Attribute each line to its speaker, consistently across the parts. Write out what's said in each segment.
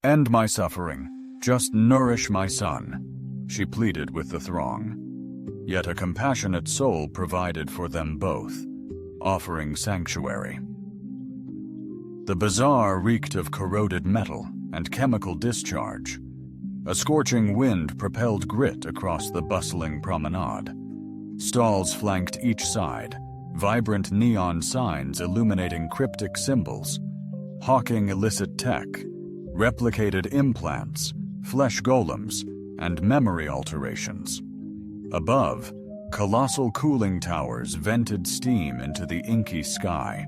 Speaker 1: End my suffering. Just nourish my son, she pleaded with the throng. Yet a compassionate soul provided for them both, offering sanctuary. The bazaar reeked of corroded metal and chemical discharge. A scorching wind propelled grit across the bustling promenade. Stalls flanked each side, vibrant neon signs illuminating cryptic symbols, hawking illicit tech, replicated implants, flesh golems, and memory alterations. Above, colossal cooling towers vented steam into the inky sky,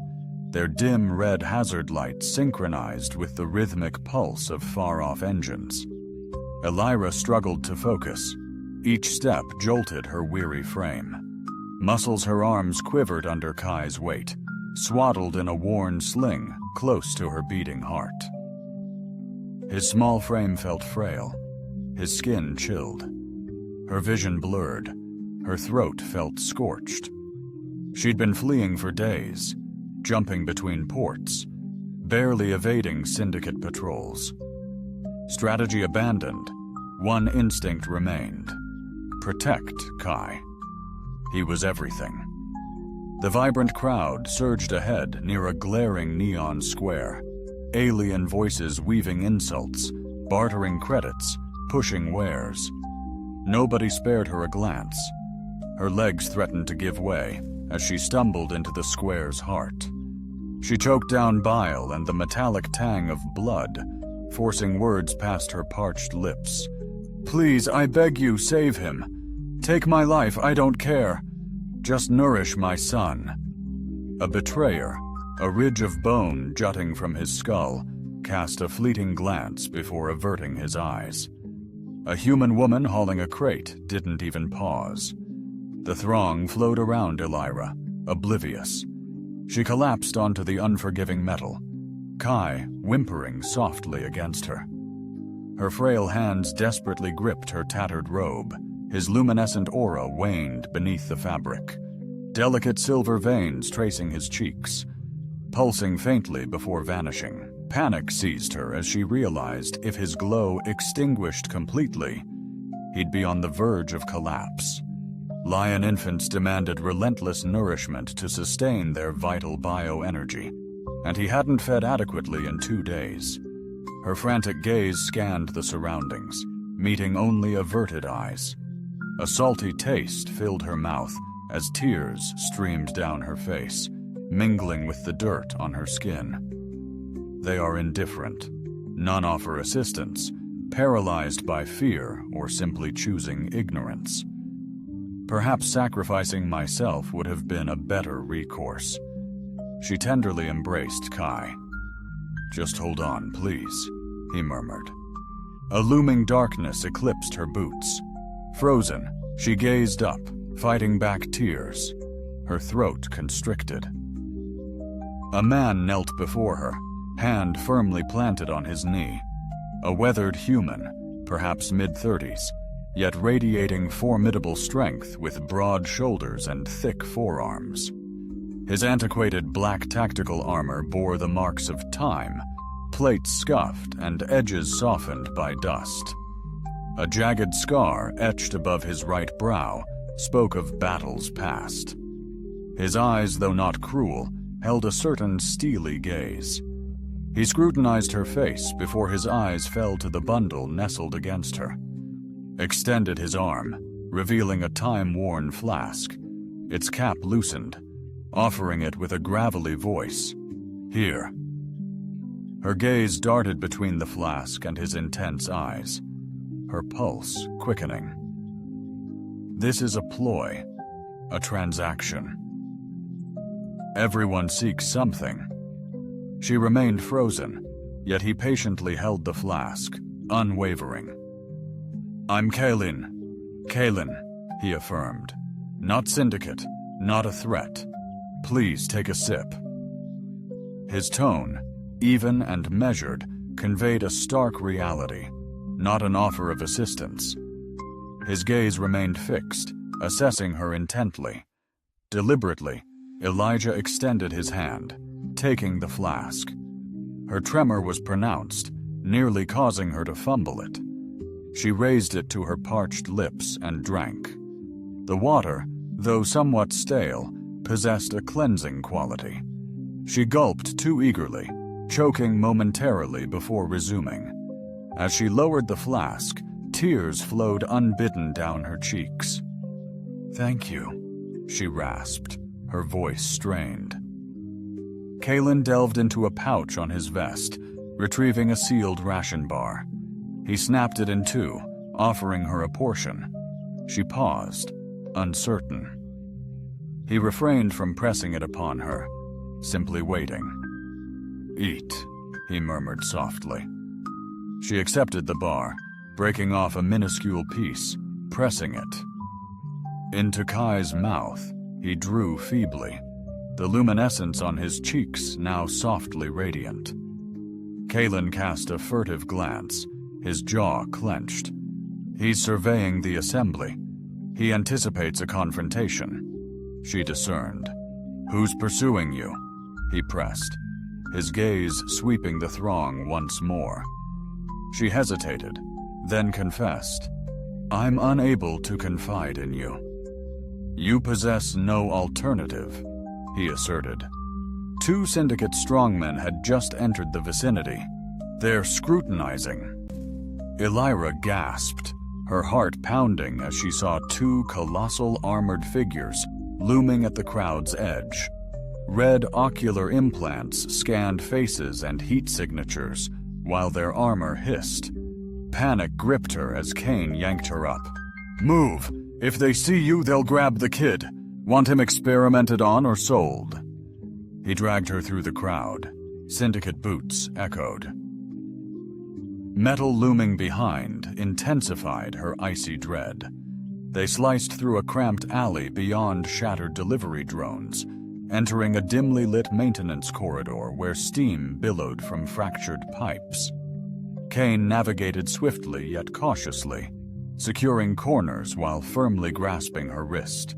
Speaker 1: their dim red hazard lights synchronized with the rhythmic pulse of far-off engines. Elira struggled to focus. Each step jolted her weary frame. Muscles her arms quivered under Kai's weight, swaddled in a worn sling close to her beating heart. His small frame felt frail, his skin chilled. Her vision blurred, her throat felt scorched. She'd been fleeing for days, jumping between ports, barely evading syndicate patrols. Strategy abandoned, one instinct remained: protect Kai. He was everything. The vibrant crowd surged ahead near a glaring neon square, alien voices weaving insults, bartering credits, pushing wares. Nobody spared her a glance. Her legs threatened to give way as she stumbled into the square's heart. She choked down bile and the metallic tang of blood, forcing words past her parched lips. Please, I beg you, save him. Take my life, I don't care. Just nourish my son. A betrayer, a ridge of bone jutting from his skull, cast a fleeting glance before averting his eyes. A human woman hauling a crate didn't even pause. The throng flowed around Elira, oblivious. She collapsed onto the unforgiving metal, Kai whimpering softly against her. Her frail hands desperately gripped her tattered robe. His luminescent aura waned beneath the fabric, delicate silver veins tracing his cheeks, pulsing faintly before vanishing. Panic seized her as she realized if his glow extinguished completely, he'd be on the verge of collapse. Lion infants demanded relentless nourishment to sustain their vital bioenergy, and he hadn't fed adequately in 2 days. Her frantic gaze scanned the surroundings, meeting only averted eyes. A salty taste filled her mouth as tears streamed down her face, mingling with the dirt on her skin. They are indifferent. None offer assistance, paralyzed by fear or simply choosing ignorance. Perhaps sacrificing myself would have been a better recourse. She tenderly embraced Kai. Just hold on, please, he murmured. A looming darkness eclipsed her boots. Frozen, she gazed up, fighting back tears, her throat constricted. A man knelt before her, hand firmly planted on his knee. A weathered human, perhaps mid-30s, yet radiating formidable strength with broad shoulders and thick forearms. His antiquated black tactical armor bore the marks of time, plates scuffed and edges softened by dust. A jagged scar etched above his right brow spoke of battles past. His eyes, though not cruel, held a certain steely gaze. He scrutinized her face before his eyes fell to the bundle nestled against her. Extended his arm, revealing a time-worn flask. Its cap loosened, offering it with a gravelly voice. Here. Her gaze darted between the flask and his intense eyes, her pulse quickening. This is a ploy, a transaction. Everyone seeks something. She remained frozen, yet he patiently held the flask, unwavering. I'm Kalin, he affirmed. Not syndicate, not a threat. Please take a sip. His tone, even and measured, conveyed a stark reality, not an offer of assistance. His gaze remained fixed, assessing her intently. Deliberately, Elijah extended his hand, taking the flask. Her tremor was pronounced, nearly causing her to fumble it. She raised it to her parched lips and drank. The water, though somewhat stale, possessed a cleansing quality. She gulped too eagerly, choking momentarily before resuming. As she lowered the flask, tears flowed unbidden down her cheeks. "Thank you," she rasped, her voice strained. Kalen delved into a pouch on his vest, retrieving a sealed ration bar. He snapped it in two, offering her a portion. She paused, uncertain. He refrained from pressing it upon her, simply waiting. "Eat," he murmured softly. She accepted the bar, breaking off a minuscule piece, pressing it. Into Kai's mouth, he drew feebly, the luminescence on his cheeks now softly radiant. Kalen cast a furtive glance, his jaw clenched. He's surveying the assembly. He anticipates a confrontation. She discerned. "Who's pursuing you?" he pressed, his gaze sweeping the throng once more. She hesitated, then confessed, "I'm unable to confide in you." "You possess no alternative," he asserted. Two syndicate strongmen had just entered the vicinity. They're scrutinizing. Elira gasped, her heart pounding as she saw two colossal armored figures looming at the crowd's edge. Red ocular implants scanned faces and heat signatures, while their armor hissed. Panic gripped her as Kane yanked her up. "Move! If they see you, they'll grab the kid. Want him experimented on or sold?" He dragged her through the crowd. Syndicate boots echoed. Metal looming behind intensified her icy dread. They sliced through a cramped alley beyond shattered delivery drones, entering a dimly lit maintenance corridor where steam billowed from fractured pipes. Kane navigated swiftly yet cautiously, securing corners while firmly grasping her wrist.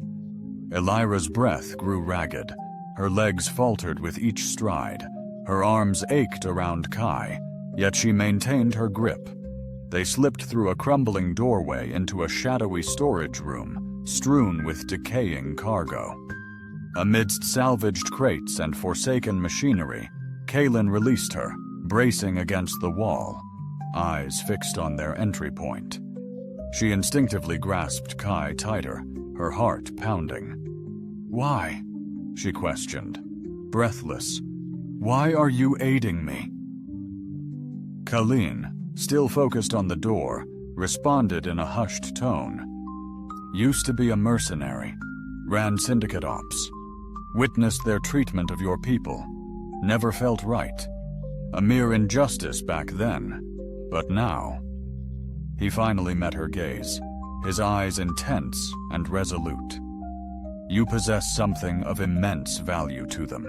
Speaker 1: Elira's breath grew ragged, her legs faltered with each stride, her arms ached around Kai, yet she maintained her grip. They slipped through a crumbling doorway into a shadowy storage room, strewn with decaying cargo. Amidst salvaged crates and forsaken machinery, Kalen released her, bracing against the wall, eyes fixed on their entry point. She instinctively grasped Kai tighter, her heart pounding. "Why?" she questioned, breathless. "Why are you aiding me?" Colleen, still focused on the door, responded in a hushed tone. "Used to be a mercenary, ran syndicate ops, witnessed their treatment of your people, never felt right. A mere injustice back then, but now." He finally met her gaze, his eyes intense and resolute. "You possess something of immense value to them,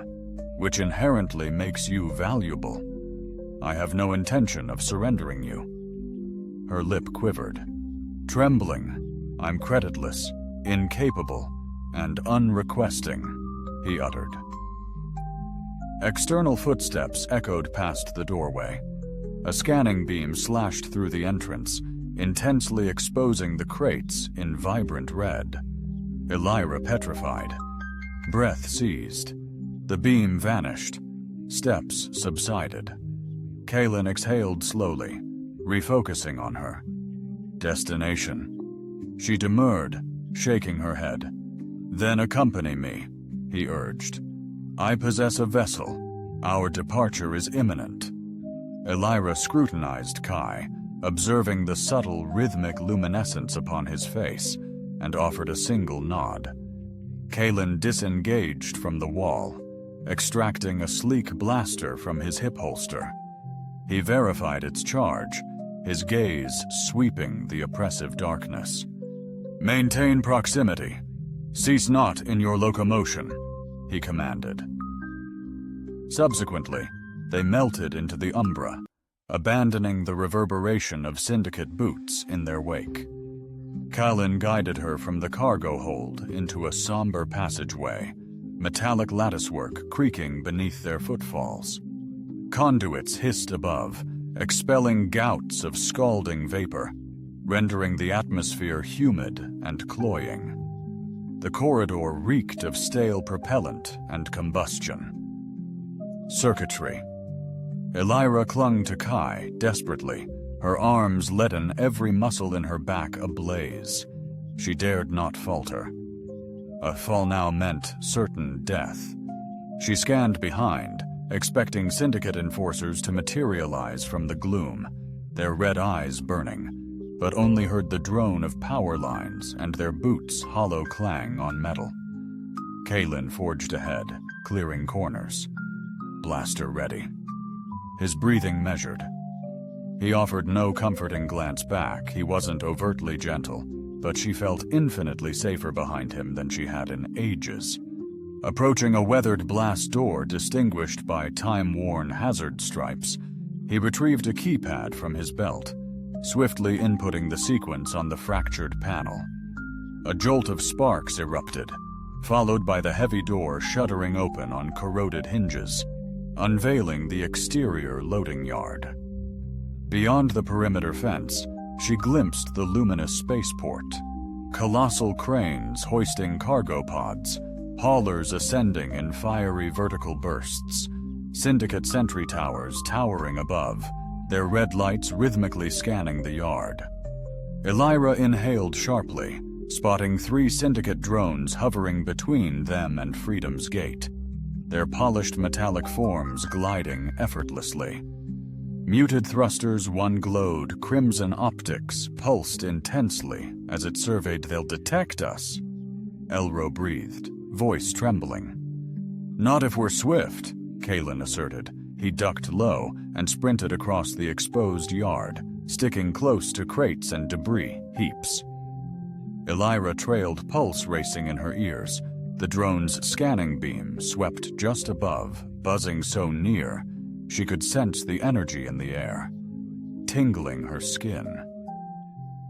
Speaker 1: which inherently makes you valuable. I have no intention of surrendering you." Her lip quivered. Trembling, "I'm creditless, incapable, and unrequesting," he uttered. External footsteps echoed past the doorway. A scanning beam slashed through the entrance, intensely exposing the crates in vibrant red. Elira petrified. Breath seized. The beam vanished. Steps subsided. Kalen exhaled slowly, refocusing on her. "Destination." She demurred, shaking her head. "Then accompany me," he urged. "I possess a vessel. Our departure is imminent." Elira scrutinized Kai, observing the subtle rhythmic luminescence upon his face, and offered a single nod. Kalen disengaged from the wall, extracting a sleek blaster from his hip holster. He verified its charge, his gaze sweeping the oppressive darkness. "Maintain proximity. Cease not in your locomotion," he commanded. Subsequently, they melted into the umbra, abandoning the reverberation of syndicate boots in their wake. Kalen guided her from the cargo hold into a somber passageway, metallic latticework creaking beneath their footfalls. Conduits hissed above, expelling gouts of scalding vapor, rendering the atmosphere humid and cloying. The corridor reeked of stale propellant and combustion. Circuitry. Elira clung to Kai desperately, her arms leaden, every muscle in her back ablaze. She dared not falter. A fall now meant certain death. She scanned behind, expecting Syndicate enforcers to materialize from the gloom, their red eyes burning, but only heard the drone of power lines and their boots' hollow clang on metal. Kalen forged ahead, clearing corners. Blaster ready. His breathing measured. He offered no comforting glance back. He wasn't overtly gentle, but she felt infinitely safer behind him than she had in ages. Approaching a weathered blast door distinguished by time-worn hazard stripes, he retrieved a keypad from his belt, swiftly inputting the sequence on the fractured panel. A jolt of sparks erupted, followed by the heavy door shuddering open on corroded hinges, unveiling the exterior loading yard. Beyond the perimeter fence, she glimpsed the luminous spaceport. Colossal cranes hoisting cargo pods, haulers ascending in fiery vertical bursts, Syndicate sentry towers towering above, their red lights rhythmically scanning the yard. Elira inhaled sharply, spotting 3 Syndicate drones hovering between them and Freedom's Gate, their polished metallic forms gliding effortlessly. Muted thrusters, one glowed, crimson optics pulsed intensely as it surveyed. "They'll detect us," Elro breathed, voice trembling. "Not if we're swift," Kalen asserted. He ducked low and sprinted across the exposed yard, sticking close to crates and debris heaps. Elira trailed, pulse racing in her ears. The drone's scanning beam swept just above, buzzing so near she could sense the energy in the air, tingling her skin.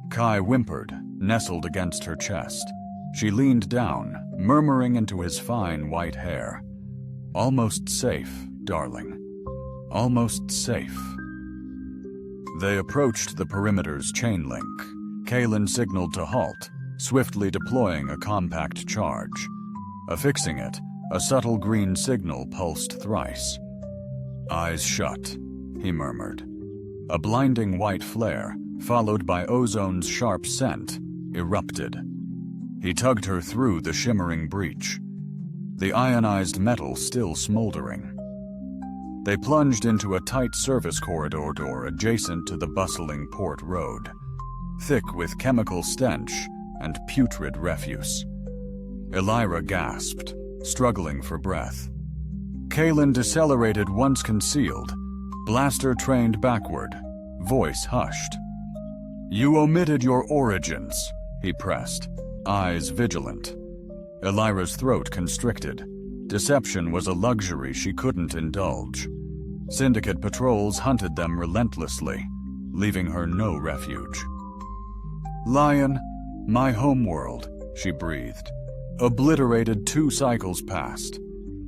Speaker 1: Kai whimpered, nestled against her chest. She leaned down, murmuring into his fine white hair. "Almost safe, darling. Almost safe." They approached the perimeter's chain link. Kalen signaled to halt, swiftly deploying a compact charge. Affixing it, a subtle green signal pulsed thrice. "Eyes shut," he murmured. A blinding white flare, followed by ozone's sharp scent, erupted. He tugged her through the shimmering breach, the ionized metal still smoldering. They plunged into a tight service corridor door adjacent to the bustling port road, thick with chemical stench and putrid refuse. Elira gasped, struggling for breath. Kalen decelerated once concealed, blaster trained backward, voice hushed. "You omitted your origins," he pressed, eyes vigilant. Elira's throat constricted. Deception was a luxury she couldn't indulge. Syndicate patrols hunted them relentlessly, leaving her no refuge. "Lion, my homeworld," she breathed. Obliterated 2 cycles past.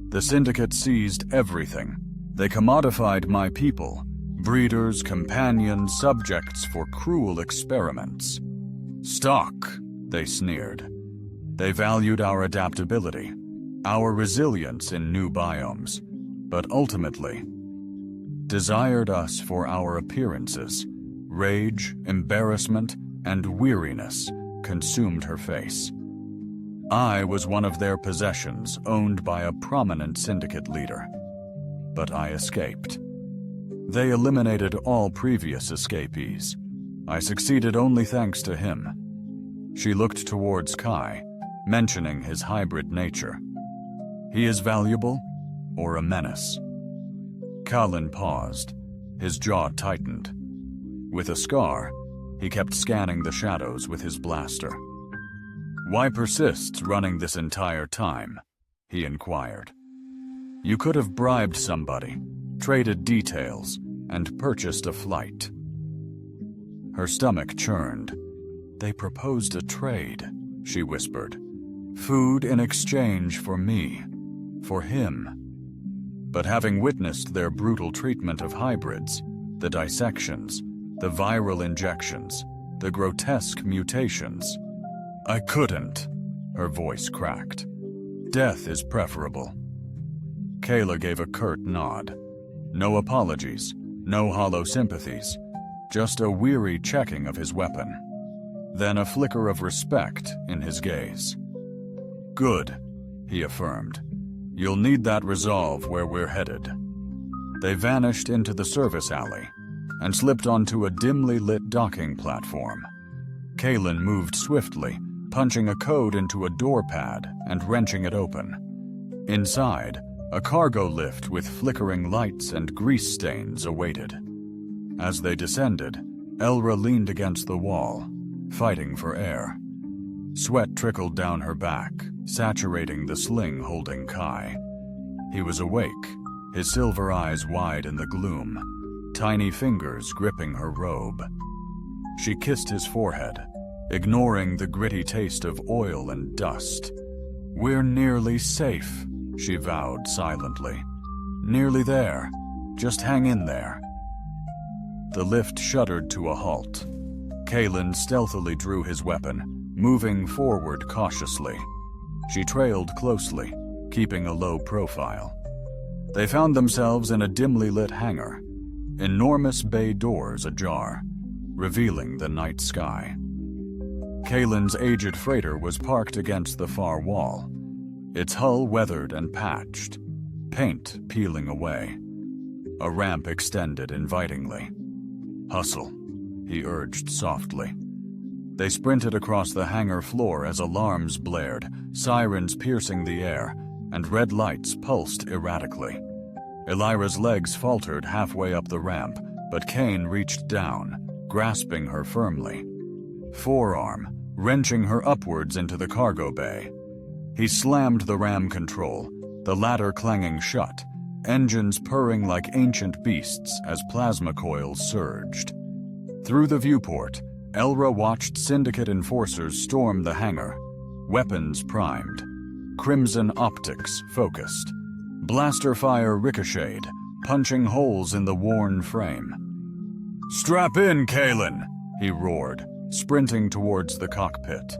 Speaker 1: The Syndicate seized everything. They commodified my people, breeders, companions, subjects for cruel experiments. "Stock," they sneered. They valued our adaptability, our resilience in new biomes, but ultimately desired us for our appearances. Rage, embarrassment, and weariness consumed her face. I was one of their possessions, owned by a prominent Syndicate leader. But I escaped. They eliminated all previous escapees. I succeeded only thanks to him. She looked towards Kai, mentioning his hybrid nature. "He is valuable, or a menace?" Kalin paused, his jaw tightened. With a scar, he kept scanning the shadows with his blaster. "Why persist running this entire time?" he inquired. "You could have bribed somebody, traded details, and purchased a flight." Her stomach churned. "They proposed a trade," she whispered. "Food in exchange for me, for him." But having witnessed their brutal treatment of hybrids, The dissections, the viral injections, the grotesque mutations. I couldn't, her voice cracked. Death is preferable. Kayla gave a curt nod. No apologies, no hollow sympathies, just a weary checking of his weapon. Then a flicker of respect in his gaze. Good, he affirmed. You'll need that resolve where we're headed. They vanished into the service alley and slipped onto a dimly lit docking platform. Kaylin moved swiftly, punching a code into a door pad and wrenching it open. Inside, a cargo lift with flickering lights and grease stains awaited. As they descended, Elra leaned against the wall, fighting for air. Sweat trickled down her back, saturating the sling holding Kai. He was awake, his silver eyes wide in the gloom, tiny fingers gripping her robe. She kissed his forehead, ignoring the gritty taste of oil and dust. We're nearly safe, she vowed silently. Nearly there. Just hang in there. The lift shuddered to a halt. Kaylin stealthily drew his weapon, moving forward cautiously. She trailed closely, keeping a low profile. They found themselves in a dimly lit hangar, enormous bay doors ajar, revealing the night sky. Kaylin's aged freighter was parked against the far wall, its hull weathered and patched, paint peeling away. A ramp extended invitingly. Hustle, he urged softly. They sprinted across the hangar floor as alarms blared, sirens piercing the air, and red lights pulsed erratically. Elira's legs faltered halfway up the ramp, but Kane reached down, grasping her firmly. Forearm, wrenching her upwards into the cargo bay. He slammed the ram control, the ladder clanging shut, engines purring like ancient beasts as plasma coils surged. Through the viewport, Elra watched Syndicate enforcers storm the hangar, weapons primed, crimson optics focused. Blaster fire ricocheted, punching holes in the worn frame. "Strap in, Kaylin!" he roared, sprinting towards the cockpit.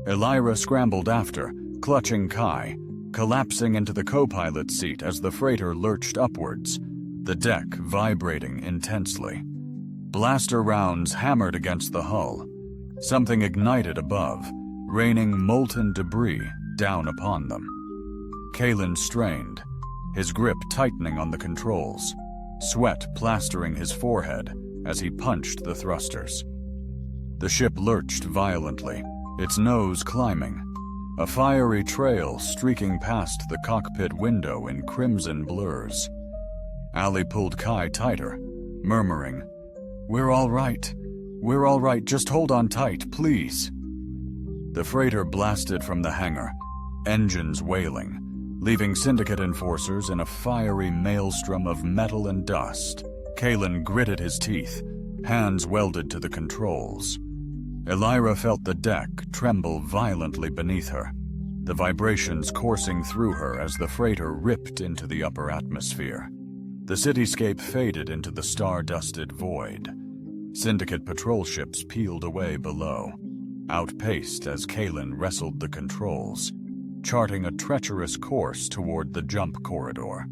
Speaker 1: Elira scrambled after, clutching Kai, collapsing into the co-pilot seat as the freighter lurched upwards, the deck vibrating intensely. Blaster rounds hammered against the hull. Something ignited above, raining molten debris down upon them. Kaylin strained, his grip tightening on the controls, sweat plastering his forehead as he punched the thrusters. The ship lurched violently, its nose climbing, a fiery trail streaking past the cockpit window in crimson blurs. Ali pulled Kai tighter, murmuring, We're all right, just hold on tight, please." The freighter blasted from the hangar, engines wailing, leaving Syndicate enforcers in a fiery maelstrom of metal and dust. Kaylin gritted his teeth, hands welded to the controls. Elira felt the deck tremble violently beneath her, the vibrations coursing through her as the freighter ripped into the upper atmosphere. The cityscape faded into the star-dusted void. Syndicate patrol ships peeled away below, outpaced as Kaylin wrestled the controls, charting a treacherous course toward the jump corridor.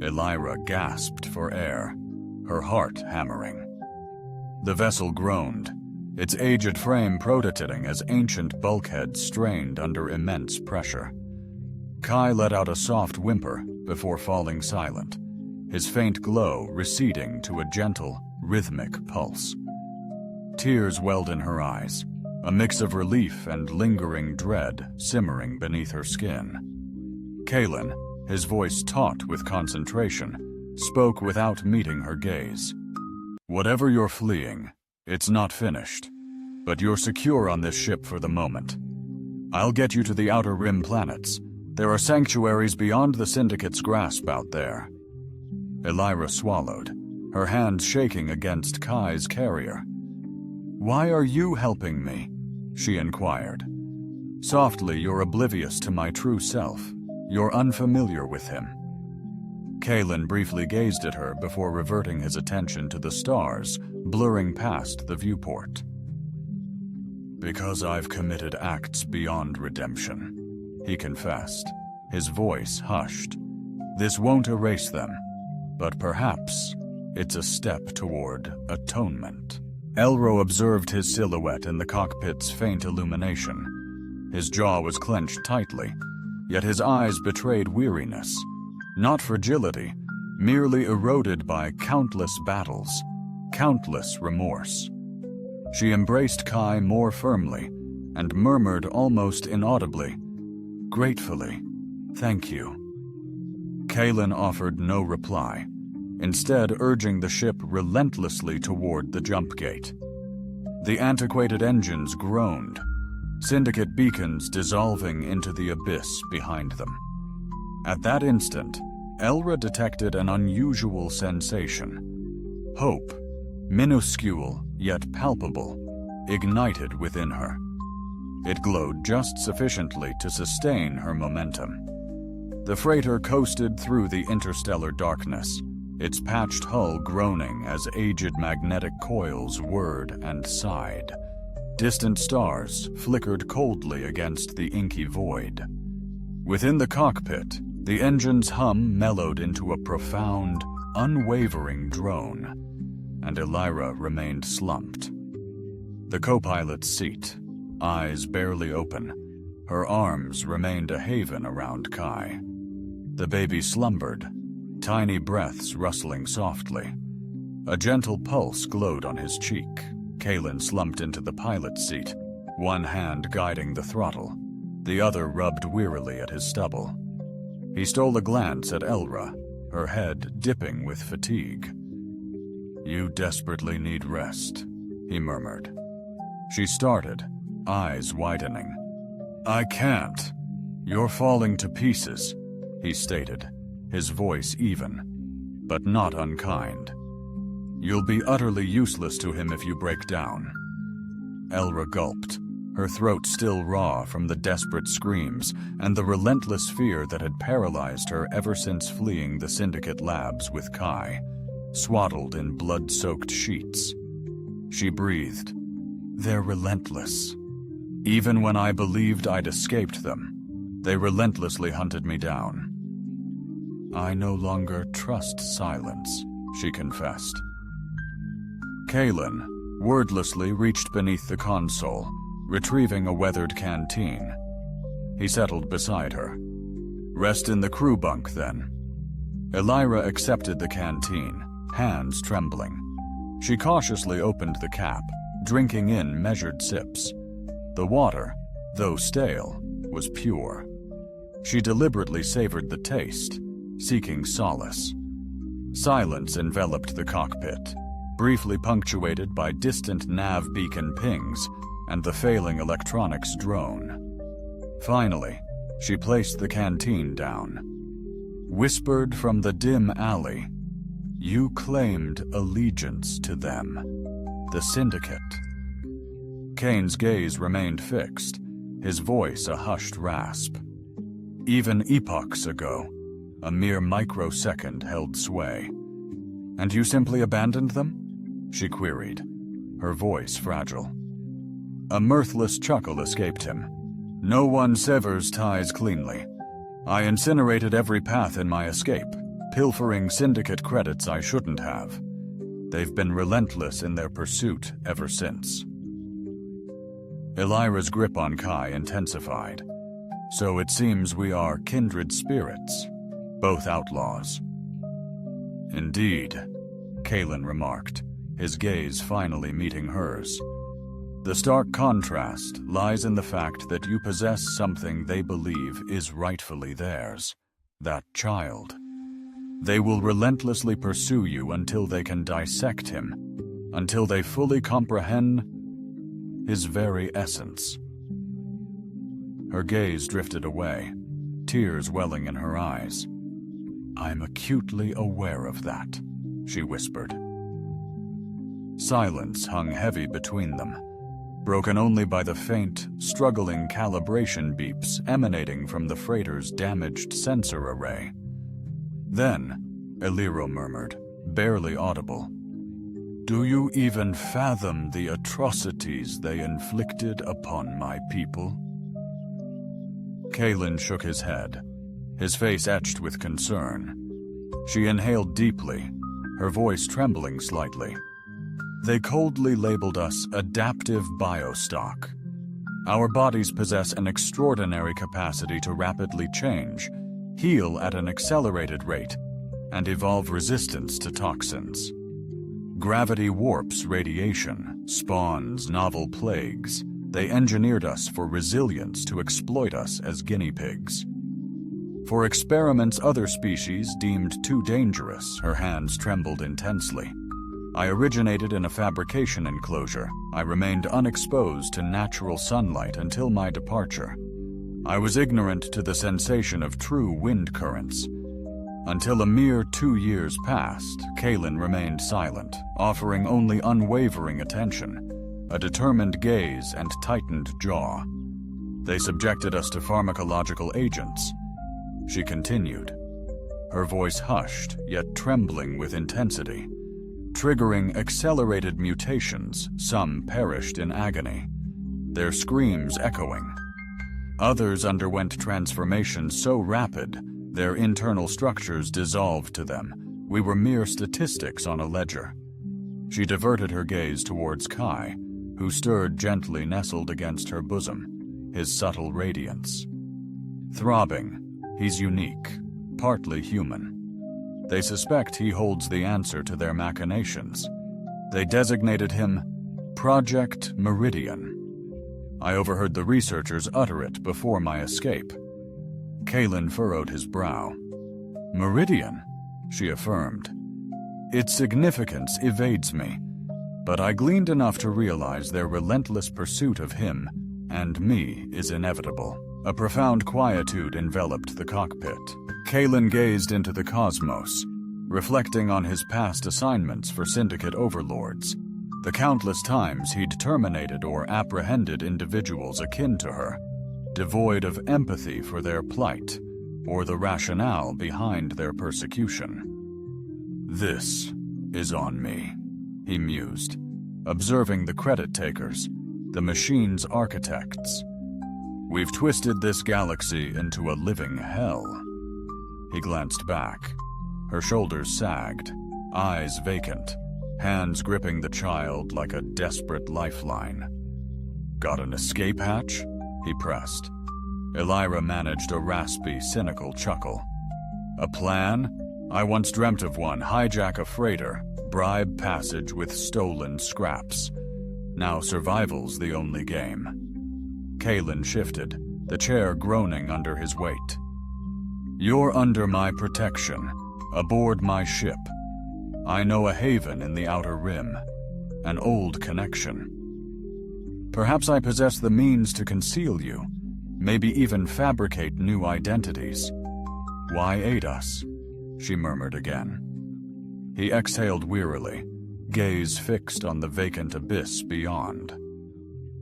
Speaker 1: Elira gasped for air, her heart hammering. The vessel groaned, its aged frame prototyping as ancient bulkheads strained under immense pressure. Kai let out a soft whimper before falling silent, his faint glow receding to a gentle, rhythmic pulse. Tears welled in her eyes, a mix of relief and lingering dread simmering beneath her skin. Kaylin, his voice taut with concentration, spoke without meeting her gaze. "Whatever you're fleeing, it's not finished, but you're secure on this ship for the moment. I'll get you to the Outer Rim planets. There are sanctuaries beyond the Syndicate's grasp out there." Elira swallowed, her hands shaking against Kai's carrier. "Why are you helping me?" she inquired. "Softly, you're oblivious to my true self. You're unfamiliar with him." Kalen briefly gazed at her before reverting his attention to the stars, blurring past the viewport. "Because I've committed acts beyond redemption," he confessed, his voice hushed. "This won't erase them, but perhaps it's a step toward atonement." Elro observed his silhouette in the cockpit's faint illumination. His jaw was clenched tightly, yet his eyes betrayed weariness. Not fragility, merely eroded by countless battles, countless remorse. She embraced Kai more firmly and murmured almost inaudibly, "Gratefully, thank you." Kalen offered no reply, instead urging the ship relentlessly toward the jump gate. The antiquated engines groaned, Syndicate beacons dissolving into the abyss behind them. At that instant, Elra detected an unusual sensation. Hope, minuscule yet palpable, ignited within her. It glowed just sufficiently to sustain her momentum. The freighter coasted through the interstellar darkness, its patched hull groaning as aged magnetic coils whirred and sighed. Distant stars flickered coldly against the inky void. Within the cockpit, the engine's hum mellowed into a profound, unwavering drone, and Elira remained slumped. The co-pilot's seat, eyes barely open, her arms remained a haven around Kai. The baby slumbered, tiny breaths rustling softly. A gentle pulse glowed on his cheek. Kalen slumped into the pilot's seat, one hand guiding the throttle, the other rubbed wearily at his stubble. He stole a glance at Elra, her head dipping with fatigue. "You desperately need rest," he murmured. She started, eyes widening. "I can't. You're falling to pieces," he stated, his voice even, but not unkind. "You'll be utterly useless to him if you break down." Elra gulped, her throat still raw from the desperate screams and the relentless fear that had paralyzed her ever since fleeing the Syndicate labs with Kai, swaddled in blood-soaked sheets. She breathed, "They're relentless. Even when I believed I'd escaped them, they relentlessly hunted me down." "I no longer trust silence," she confessed. Kalen wordlessly reached beneath the console, retrieving a weathered canteen. He settled beside her. "Rest in the crew bunk, then." Elira accepted the canteen, hands trembling. She cautiously opened the cap, drinking in measured sips. The water, though stale, was pure. She deliberately savored the taste, seeking solace. Silence enveloped the cockpit, briefly punctuated by distant nav beacon pings and the failing electronics drone. Finally, she placed the canteen down. Whispered from the dim alley, "You claimed allegiance to them, the Syndicate." Kane's gaze remained fixed, his voice a hushed rasp. "Even epochs ago, a mere microsecond held sway. And you simply abandoned them?" she queried, her voice fragile. A mirthless chuckle escaped him. "No one severs ties cleanly. I incinerated every path in my escape, pilfering Syndicate credits I shouldn't have. They've been relentless in their pursuit ever since." Elira's grip on Kai intensified. "So it seems we are kindred spirits, both outlaws." "Indeed," Kalen remarked, his gaze finally meeting hers. "The stark contrast lies in the fact that you possess something they believe is rightfully theirs, that child. They will relentlessly pursue you until they can dissect him, until they fully comprehend his very essence." Her gaze drifted away, tears welling in her eyes. "I'm acutely aware of that," she whispered. Silence hung heavy between them, broken only by the faint, struggling calibration beeps emanating from the freighter's damaged sensor array. Then, Eliro murmured, barely audible. Do you even fathom the atrocities they inflicted upon my people? Kalen shook his head, his face etched with concern. She inhaled deeply, her voice trembling slightly. They coldly labeled us adaptive biostock. Our bodies possess an extraordinary capacity to rapidly change, heal at an accelerated rate, and evolve resistance to toxins. Gravity warps radiation, spawns novel plagues. They engineered us for resilience to exploit us as guinea pigs. For experiments other species deemed too dangerous, her hands trembled intensely. I originated in a fabrication enclosure. I remained unexposed to natural sunlight until my departure. I was ignorant to the sensation of true wind currents. Until a mere 2 years passed, Kalen remained silent, offering only unwavering attention, a determined gaze and tightened jaw. They subjected us to pharmacological agents. She continued, her voice hushed, yet trembling with intensity. Triggering accelerated mutations, some perished in agony, their screams echoing. Others underwent transformations so rapid, their internal structures dissolved to them. We were mere statistics on a ledger. She diverted her gaze towards Kai, who stirred gently nestled against her bosom, his subtle radiance. Throbbing, he's unique, partly human. They suspect he holds the answer to their machinations. They designated him Project Meridian. I overheard the researchers utter it before my escape. Kalen furrowed his brow. Meridian, she affirmed. Its significance evades me, but I gleaned enough to realize their relentless pursuit of him and me is inevitable. A profound quietude enveloped the cockpit. Kalen gazed into the cosmos, reflecting on his past assignments for syndicate overlords, the countless times he'd terminated or apprehended individuals akin to her, devoid of empathy for their plight or the rationale behind their persecution. This is on me, he mused, observing the credit takers, the machine's architects. We've twisted this galaxy into a living hell. He glanced back. Her shoulders sagged, eyes vacant, hands gripping the child like a desperate lifeline. Got an escape hatch? He pressed. Elira managed a raspy, cynical chuckle. A plan? I once dreamt of one. Hijack a freighter, bribe passage with stolen scraps. Now survival's the only game. Kalen shifted, the chair groaning under his weight. You're under my protection, aboard my ship. I know a haven in the Outer Rim, an old connection. Perhaps I possess the means to conceal you, maybe even fabricate new identities. Why aid us? She murmured again. He exhaled wearily, gaze fixed on the vacant abyss beyond.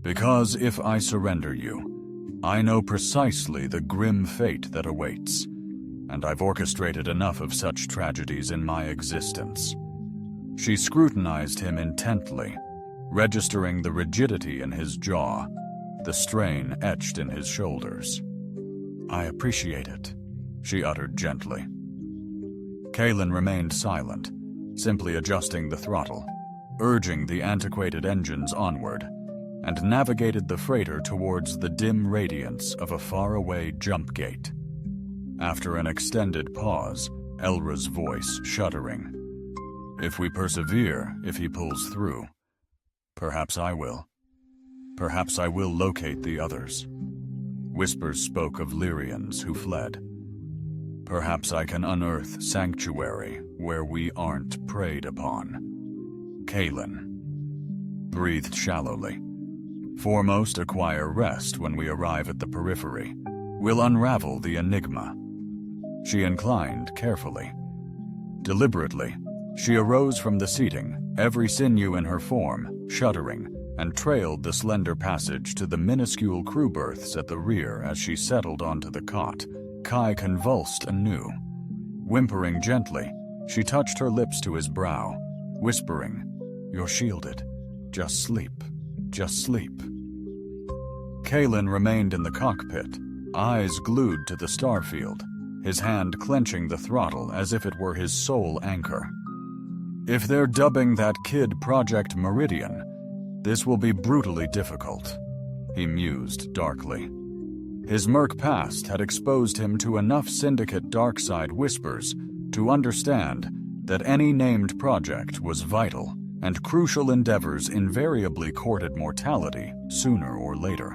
Speaker 1: Because if I surrender you, I know precisely the grim fate that awaits, and I've orchestrated enough of such tragedies in my existence. She scrutinized him intently, registering the rigidity in his jaw, the strain etched in his shoulders. I appreciate it, she uttered gently. Kalen remained silent, simply adjusting the throttle, urging the antiquated engines onward, and navigated the freighter towards the dim radiance of a faraway jump gate. After an extended pause, Elra's voice shuddering. If we persevere, if he pulls through, perhaps I will. Perhaps I will locate the others. Whispers spoke of Lyrians who fled. Perhaps I can unearth sanctuary where we aren't preyed upon. Kalen breathed shallowly. Foremost, acquire rest when we arrive at the periphery. We'll unravel the enigma. She inclined carefully. Deliberately, she arose from the seating, every sinew in her form, shuddering, and trailed the slender passage to the minuscule crew berths at the rear. As she settled onto the cot, Kai convulsed anew. Whimpering gently, She touched her lips to his brow, whispering, "You're shielded. Just sleep. Just sleep." Kalen remained in the cockpit, eyes glued to the starfield, his hand clenching the throttle as if it were his sole anchor. If they're dubbing that kid Project Meridian, this will be brutally difficult, he mused darkly. His murk past had exposed him to enough Syndicate darkside whispers to understand that any named project was vital, and crucial endeavors invariably courted mortality sooner or later.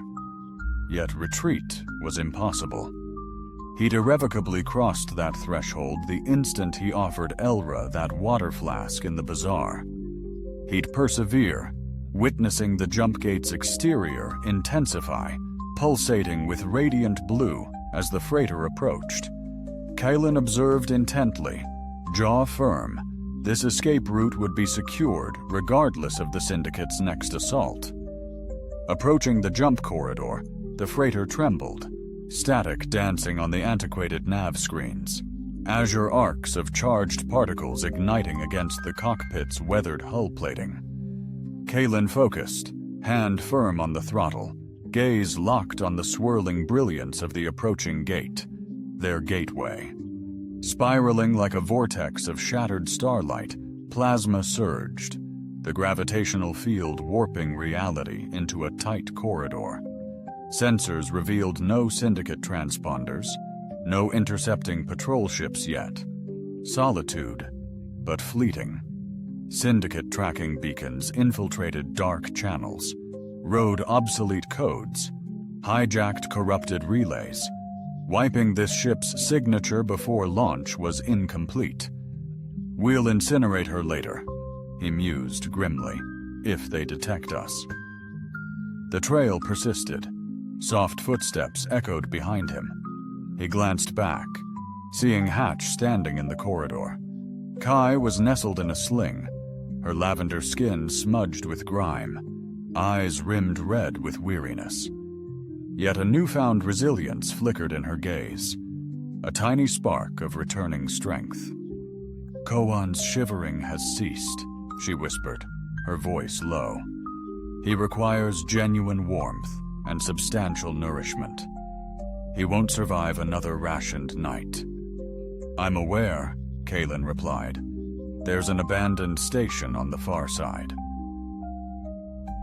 Speaker 1: Yet retreat was impossible. He'd irrevocably crossed that threshold the instant he offered Elra that water flask in the bazaar. He'd persevere, witnessing the jump gate's exterior intensify, pulsating with radiant blue as the freighter approached. Kalen observed intently, jaw firm. This escape route would be secured regardless of the Syndicate's next assault. Approaching the jump corridor, the freighter trembled, static dancing on the antiquated nav screens, azure arcs of charged particles igniting against the cockpit's weathered hull plating. Kalen focused, hand firm on the throttle, gaze locked on the swirling brilliance of the approaching gate, their gateway. Spiraling like a vortex of shattered starlight, plasma surged, the gravitational field warping reality into a tight corridor. Sensors revealed no Syndicate transponders, no intercepting patrol ships yet. Solitude, but fleeting. Syndicate tracking beacons infiltrated dark channels, rode obsolete codes, hijacked corrupted relays. Wiping this ship's signature before launch was incomplete. "We'll incinerate her later," he mused grimly, "if they detect us." The trail persisted. Soft footsteps echoed behind him. He glanced back, seeing Hatch standing in the corridor. Kai was nestled in a sling, her lavender skin smudged with grime, eyes rimmed red with weariness. Yet a newfound resilience flickered in her gaze, a tiny spark of returning strength. "Koan's shivering has ceased," she whispered, her voice low. "He requires genuine warmth and substantial nourishment. He won't survive another rationed night." "I'm aware," Kalen replied. "There's an abandoned station on the far side."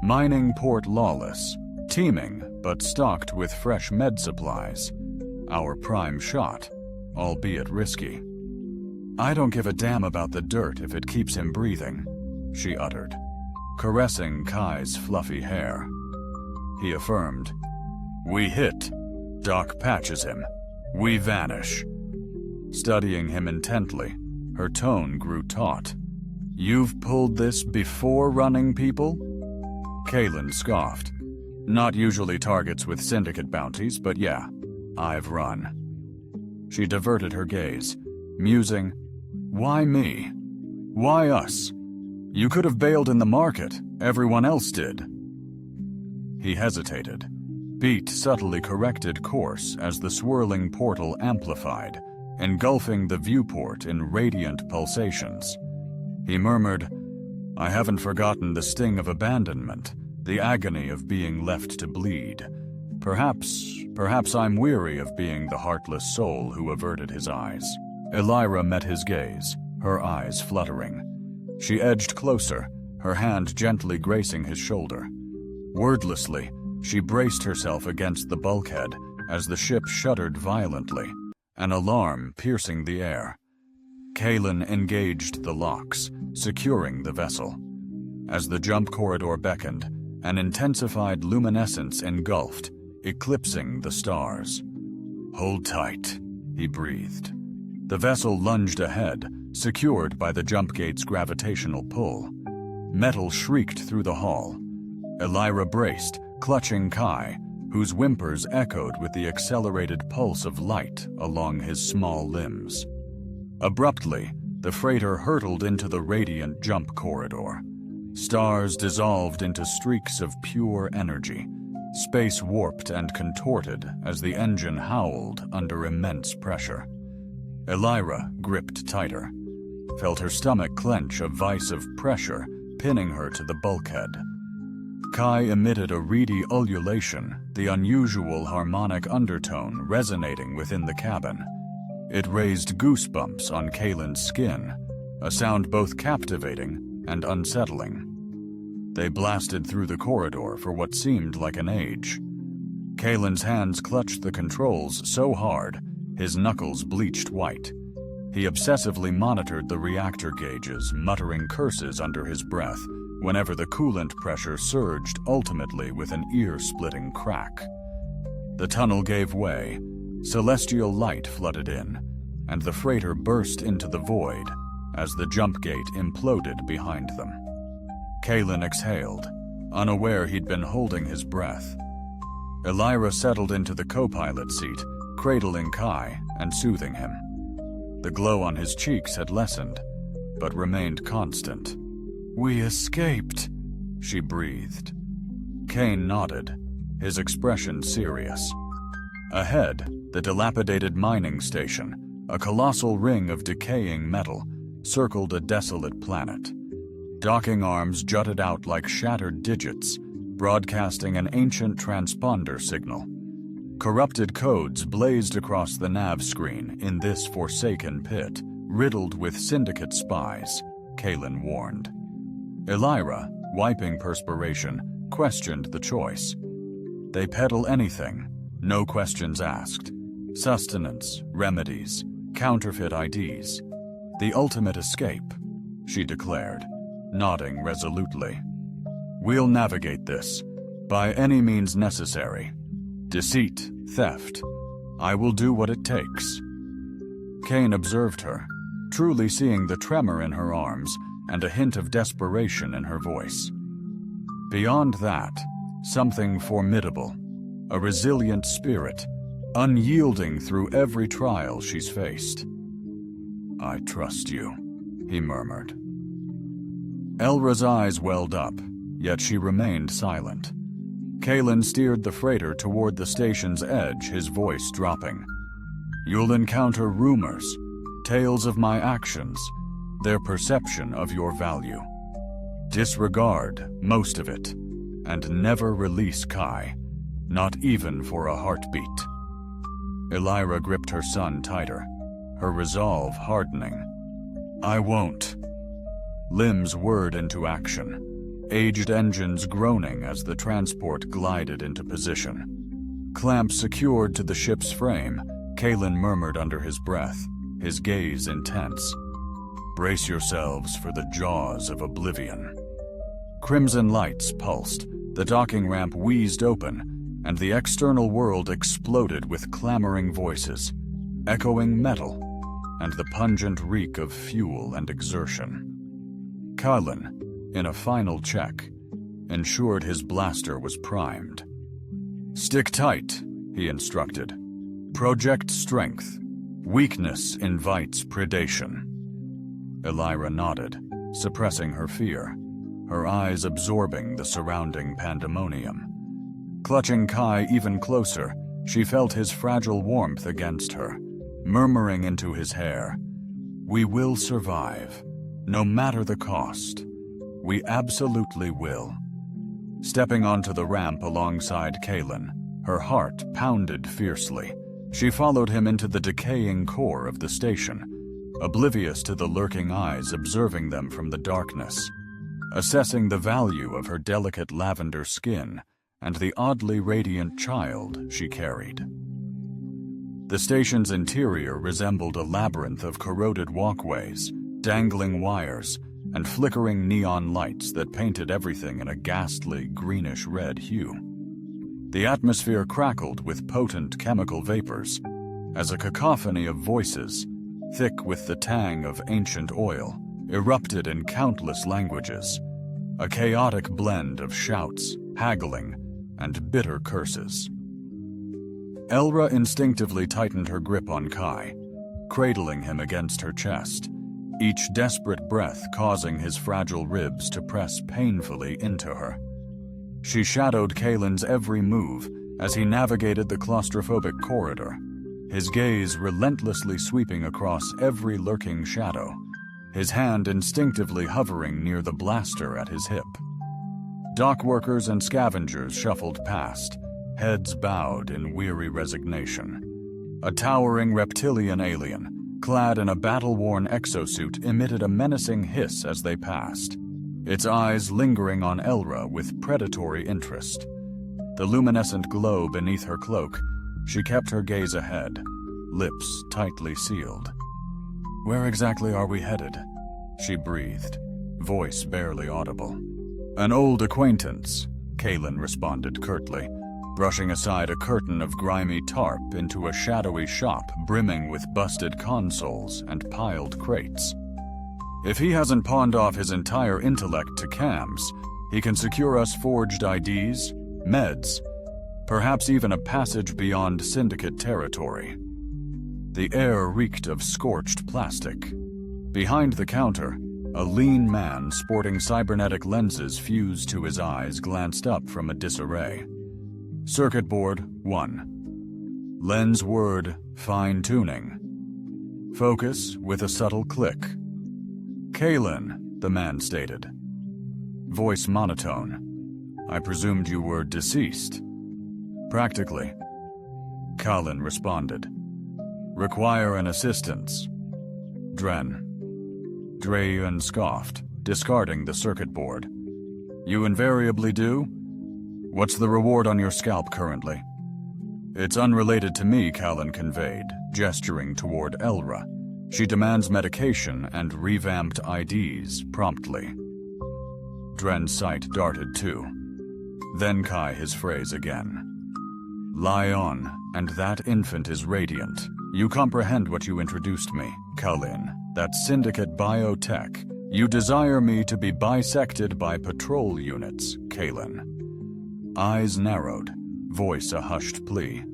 Speaker 1: Mining Port Lawless, teeming but stocked with fresh med supplies. Our prime shot, albeit risky. "I don't give a damn about the dirt if it keeps him breathing," she uttered, caressing Kai's fluffy hair. He affirmed, "We hit. Doc patches him. We vanish." Studying him intently, her tone grew taut. "You've pulled this before running people?" Kalen scoffed. "Not usually targets with Syndicate bounties, but yeah, I've run." She diverted her gaze, musing, "Why me? Why us? You could have bailed in the market, everyone else did." He hesitated. Beat subtly corrected course as the swirling portal amplified, engulfing the viewport in radiant pulsations. He murmured, "I haven't forgotten the sting of abandonment, the agony of being left to bleed. Perhaps I'm weary of being the heartless soul who averted his eyes." Elira met his gaze, her eyes fluttering. She edged closer, her hand gently gracing his shoulder. Wordlessly, she braced herself against the bulkhead as the ship shuddered violently, an alarm piercing the air. Kalen engaged the locks, securing the vessel. As the jump corridor beckoned, an intensified luminescence engulfed, eclipsing the stars. "Hold tight," he breathed. The vessel lunged ahead, secured by the jump gate's gravitational pull. Metal shrieked through the hull. Elira braced, clutching Kai, whose whimpers echoed with the accelerated pulse of light along his small limbs. Abruptly, the freighter hurtled into the radiant jump corridor. Stars dissolved into streaks of pure energy. Space warped and contorted as the engine howled under immense pressure. Elira gripped tighter. felt her stomach clench, a vice of pressure pinning her to the bulkhead. Kai emitted a reedy ululation, the unusual harmonic undertone resonating within the cabin. It raised goosebumps on Kaylin's skin, a sound both captivating and unsettling. They blasted through the corridor for what seemed like an age. Kaylin's hands clutched the controls so hard, his knuckles bleached white. He obsessively monitored the reactor gauges, muttering curses under his breath whenever the coolant pressure surged, ultimately with an ear-splitting crack. The tunnel gave way, celestial light flooded in, and the freighter burst into the void as the jump gate imploded behind them. Kaylin exhaled, unaware he'd been holding his breath. Elira settled into the co-pilot seat, cradling Kai and soothing him. The glow on his cheeks had lessened, but remained constant. "We escaped," she breathed. Kane nodded, his expression serious. Ahead, the dilapidated mining station, a colossal ring of decaying metal, circled a desolate planet. Docking arms jutted out like shattered digits, broadcasting an ancient transponder signal. Corrupted codes blazed across the nav screen in this forsaken pit, riddled with syndicate spies, Kaylin warned. Elira, wiping perspiration, questioned the choice. They peddle anything, no questions asked. Sustenance, remedies, counterfeit IDs. The ultimate escape, she declared, nodding resolutely. "We'll navigate this, by any means necessary. Deceit, theft. I will do what it takes." Kane observed her, truly seeing the tremor in her arms and a hint of desperation in her voice. Beyond that, something formidable, a resilient spirit, unyielding through every trial she's faced. "I trust you," he murmured. Elra's eyes welled up, yet she remained silent. Kaylin steered the freighter toward the station's edge, his voice dropping. "You'll encounter rumors, tales of my actions, their perception of your value. Disregard most of it, and never release Kai, not even for a heartbeat." Elira gripped her son tighter, her resolve hardening. "I won't." Limbs whirred into action, aged engines groaning as the transport glided into position. Clamps secured to the ship's frame, Kaylin murmured under his breath, his gaze intense. "Brace yourselves for the jaws of oblivion." Crimson lights pulsed, the docking ramp wheezed open, and the external world exploded with clamoring voices, echoing metal, and the pungent reek of fuel and exertion. Kaylin, in a final check, ensured his blaster was primed. "Stick tight," he instructed. "Project strength. Weakness invites predation." Elira nodded, suppressing her fear, her eyes absorbing the surrounding pandemonium. Clutching Kai even closer, she felt his fragile warmth against her, murmuring into his hair, "We will survive, no matter the cost. We absolutely will." Stepping onto the ramp alongside Kaylin, her heart pounded fiercely. She followed him into the decaying core of the station, oblivious to the lurking eyes observing them from the darkness, assessing the value of her delicate lavender skin and the oddly radiant child she carried. The station's interior resembled a labyrinth of corroded walkways, dangling wires, and flickering neon lights that painted everything in a ghastly greenish-red hue. The atmosphere crackled with potent chemical vapors, as a cacophony of voices, thick with the tang of ancient oil, erupted in countless languages, a chaotic blend of shouts, haggling, and bitter curses. Elra instinctively tightened her grip on Kai, cradling him against her chest, each desperate breath causing his fragile ribs to press painfully into her. She shadowed Kaylin's every move as he navigated the claustrophobic corridor, his gaze relentlessly sweeping across every lurking shadow, his hand instinctively hovering near the blaster at his hip. Dock workers and scavengers shuffled past, heads bowed in weary resignation. A towering reptilian alien, clad in a battle-worn exosuit, emitted a menacing hiss as they passed, its eyes lingering on Elra with predatory interest. The luminescent glow beneath her cloak, she kept her gaze ahead, lips tightly sealed. "Where exactly are we headed?" she breathed, voice barely audible. "An old acquaintance," Kalen responded curtly, brushing aside a curtain of grimy tarp into a shadowy shop brimming with busted consoles and piled crates. "If he hasn't pawned off his entire intellect to Cams, he can secure us forged IDs, meds, perhaps even a passage beyond Syndicate territory." The air reeked of scorched plastic. Behind the counter, a lean man sporting cybernetic lenses fused to his eyes glanced up from a disarray. Circuit board 1. Lens word fine-tuning. Focus with a subtle click. "Kalen," the man stated. Voice monotone. "I presumed you were deceased." "Practically," Kalen responded. "Require an assistance." Drayan scoffed, discarding the circuit board. "You invariably do? What's the reward on your scalp currently?" "It's unrelated to me," Kalen conveyed, gesturing toward Elra. "She demands medication and revamped IDs promptly." Dren's sight darted too. Then Kai his phrase again. "Lie on, and that infant is radiant. You comprehend what you introduced me, Kalin. That's Syndicate biotech. You desire me to be bisected by patrol units, Kalen." Eyes narrowed, voice a hushed plea.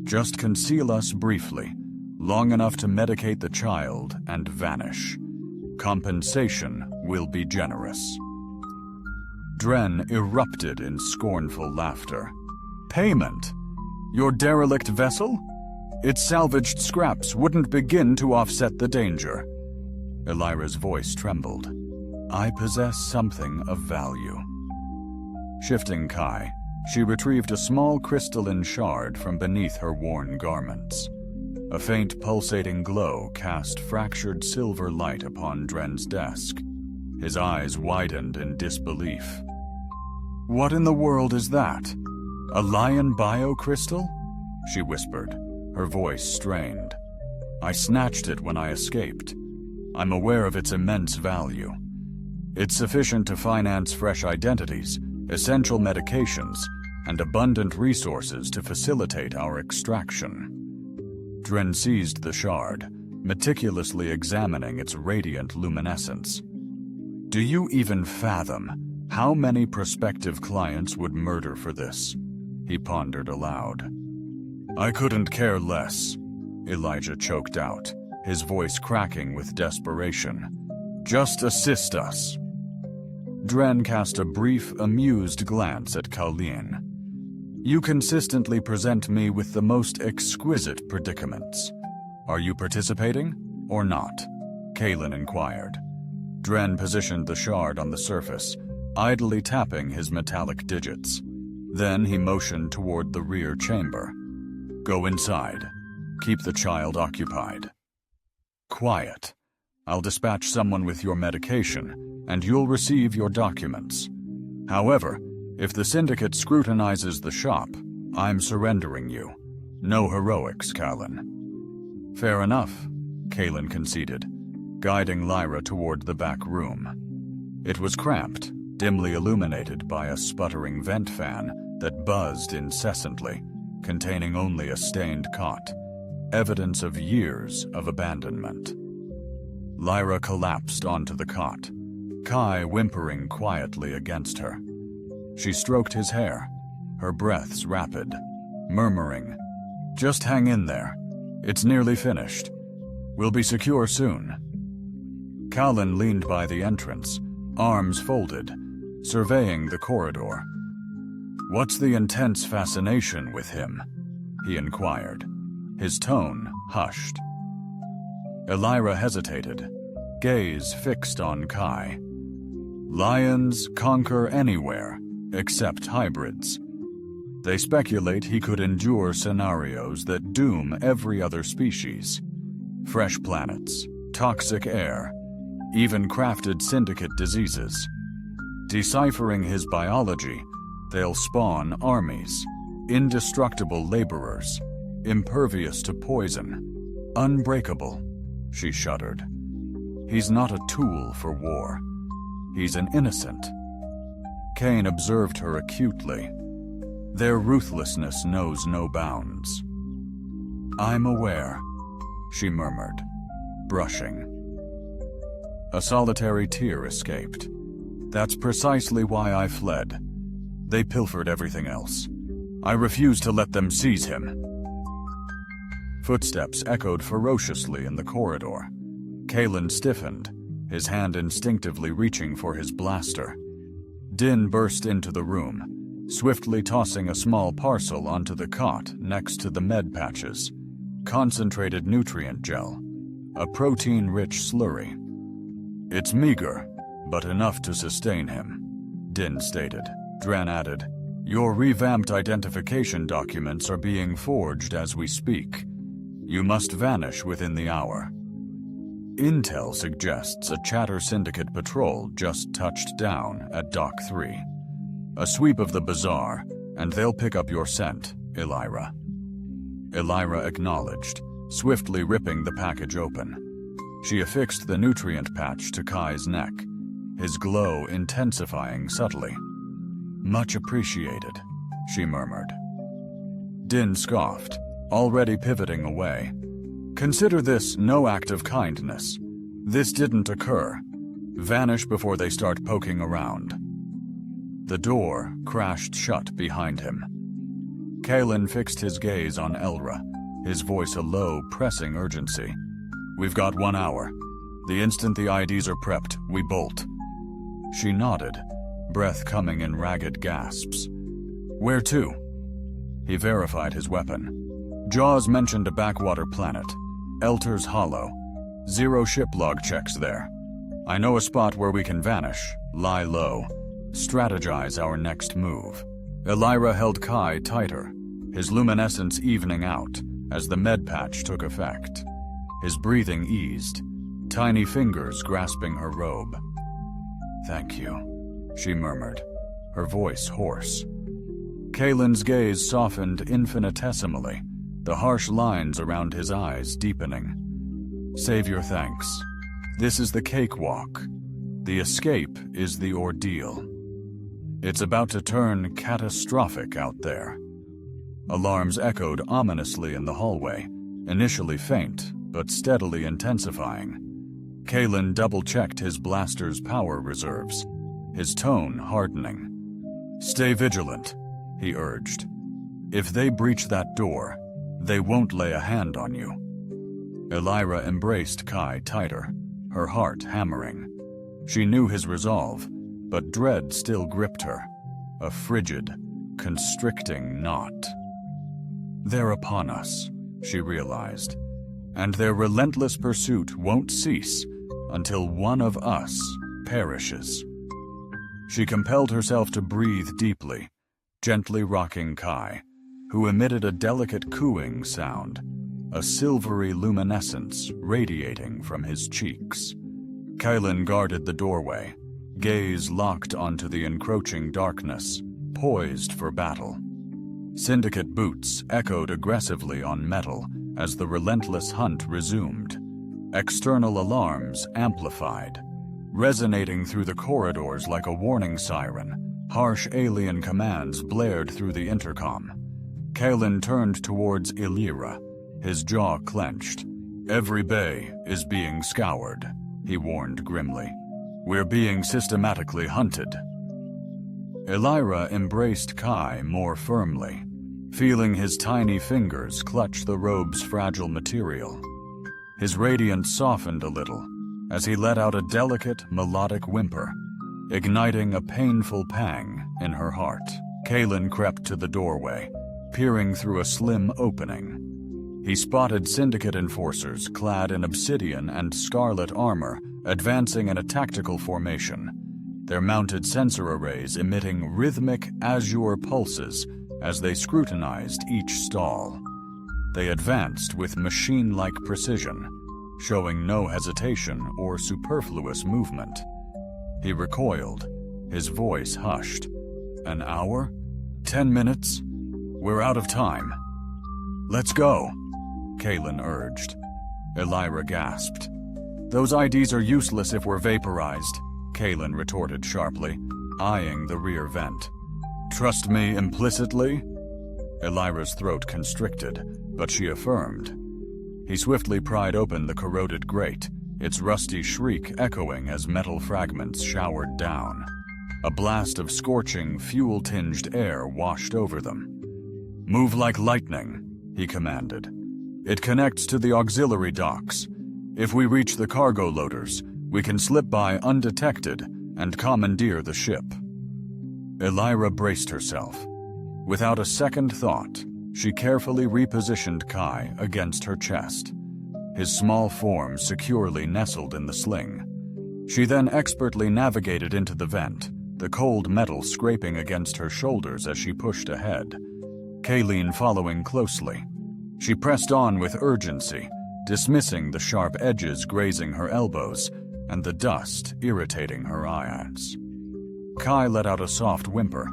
Speaker 1: "Just conceal us briefly, long enough to medicate the child and vanish. Compensation will be generous." Dren erupted in scornful laughter. "Payment? Your derelict vessel? Its salvaged scraps wouldn't begin to offset the danger." Elira's voice trembled. "I possess something of value." Shifting Kai, she retrieved a small crystalline shard from beneath her worn garments. A faint pulsating glow cast fractured silver light upon Dren's desk. His eyes widened in disbelief. "What in the world is that? A lion biocrystal?" she whispered, her voice strained. "I snatched it when I escaped. I'm aware of its immense value. It's sufficient to finance fresh identities, essential medications, and abundant resources to facilitate our extraction." Dren seized the shard, meticulously examining its radiant luminescence. "Do you even fathom how many prospective clients would murder for this?" he pondered aloud. "I couldn't care less," Elijah choked out, his voice cracking with desperation. "Just assist us." Dren cast a brief, amused glance at Kalin. "You consistently present me with the most exquisite predicaments. Are you participating, or not?" Kalen inquired. Dren positioned the shard on the surface, idly tapping his metallic digits. Then he motioned toward the rear chamber. "Go inside. Keep the child occupied. Quiet. I'll dispatch someone with your medication, and you'll receive your documents. However, if the Syndicate scrutinizes the shop, I'm surrendering you. No heroics, Kalen." "Fair enough," Kalen conceded, guiding Lyra toward the back room. It was cramped, dimly illuminated by a sputtering vent fan that buzzed incessantly, containing only a stained cot, evidence of years of abandonment. Lyra collapsed onto the cot, Kai whimpering quietly against her. She stroked his hair, her breaths rapid, murmuring, "Just hang in there. It's nearly finished. We'll be secure soon." Callan leaned by the entrance, arms folded, surveying the corridor. "What's the intense fascination with him?" he inquired, his tone hushed. Elira hesitated, gaze fixed on Kai. Lions conquer anywhere, except hybrids. They speculate he could endure scenarios that doom every other species. Fresh planets, toxic air, even crafted syndicate diseases. Deciphering his biology, they'll spawn armies, indestructible laborers, impervious to poison, unbreakable. She shuddered. He's not a tool for war. He's an innocent. Kane observed her acutely. Their ruthlessness knows no bounds. I'm aware, she murmured, brushing. A solitary tear escaped. That's precisely why I fled. They pilfered everything else. I refused to let them seize him. Footsteps echoed ferociously in the corridor. Kalen stiffened, his hand instinctively reaching for his blaster. Din burst into the room, swiftly tossing a small parcel onto the cot next to the med patches. Concentrated nutrient gel, a protein-rich slurry. It's meager, but enough to sustain him, Din stated. Dren added, your revamped identification documents are being forged as we speak. You must vanish within the hour. Intel suggests a Chatter Syndicate patrol just touched down at Dock 3. A sweep of the bazaar, and they'll pick up your scent, Elira. Elira acknowledged, swiftly ripping the package open. She affixed the nutrient patch to Kai's neck, his glow intensifying subtly. Much appreciated, she murmured. Din scoffed, already pivoting away. Consider this no act of kindness. This didn't occur. Vanish before they start poking around. The door crashed shut behind him. Kalen fixed his gaze on Elra, his voice a low, pressing urgency. We've got 1 hour. The instant the IDs are prepped, we bolt. She nodded, breath coming in ragged gasps. Where to? He verified his weapon. Jaws mentioned a backwater planet, Elter's Hollow. 0 ship log checks there. I know a spot where we can vanish, lie low, strategize our next move. Elira held Kai tighter, his luminescence evening out as the med patch took effect. His breathing eased, tiny fingers grasping her robe. Thank you, she murmured, her voice hoarse. Kalen's gaze softened infinitesimally, the harsh lines around his eyes deepening. Save your thanks. This is the cakewalk. The escape is the ordeal. It's about to turn catastrophic out there. Alarms echoed ominously in the hallway, initially faint, but steadily intensifying. Kalen double-checked his blaster's power reserves, his tone hardening. Stay vigilant, he urged. If they breach that door, they won't lay a hand on you. Elira embraced Kai tighter, her heart hammering. She knew his resolve, but dread still gripped her, a frigid, constricting knot. They're upon us, she realized, and their relentless pursuit won't cease until one of us perishes. She compelled herself to breathe deeply, gently rocking Kai, who emitted a delicate cooing sound, a silvery luminescence radiating from his cheeks. Kalen guarded the doorway, gaze locked onto the encroaching darkness, poised for battle. Syndicate boots echoed aggressively on metal as the relentless hunt resumed. External alarms amplified, resonating through the corridors like a warning siren. Harsh alien commands blared through the intercom. Kalen turned towards Elira, his jaw clenched. Every bay is being scoured, he warned grimly. We're being systematically hunted. Elira embraced Kai more firmly, feeling his tiny fingers clutch the robe's fragile material. His radiance softened a little as he let out a delicate, melodic whimper, igniting a painful pang in her heart. Kalen crept to the doorway, peering through a slim opening. He spotted syndicate enforcers clad in obsidian and scarlet armor advancing in a tactical formation, their mounted sensor arrays emitting rhythmic azure pulses as they scrutinized each stall. They advanced with machine-like precision, showing no hesitation or superfluous movement. He recoiled, his voice hushed. An hour? 10 minutes? We're out of time. Let's go, Kalen urged. Elira gasped. Those IDs are useless if we're vaporized, Kalen retorted sharply, eyeing the rear vent. Trust me implicitly? Elira's throat constricted, but she affirmed. He swiftly pried open the corroded grate, its rusty shriek echoing as metal fragments showered down. A blast of scorching, fuel-tinged air washed over them. Move like lightning, he commanded. It connects to the auxiliary docks. If we reach the cargo loaders, we can slip by undetected and commandeer the ship. Elira braced herself. Without a second thought, she carefully repositioned Kai against her chest, his small form securely nestled in the sling. She then expertly navigated into the vent, the cold metal scraping against her shoulders as she pushed ahead, Kayleen following closely. She pressed on with urgency, dismissing the sharp edges grazing her elbows and the dust irritating her eyes. Kai let out a soft whimper,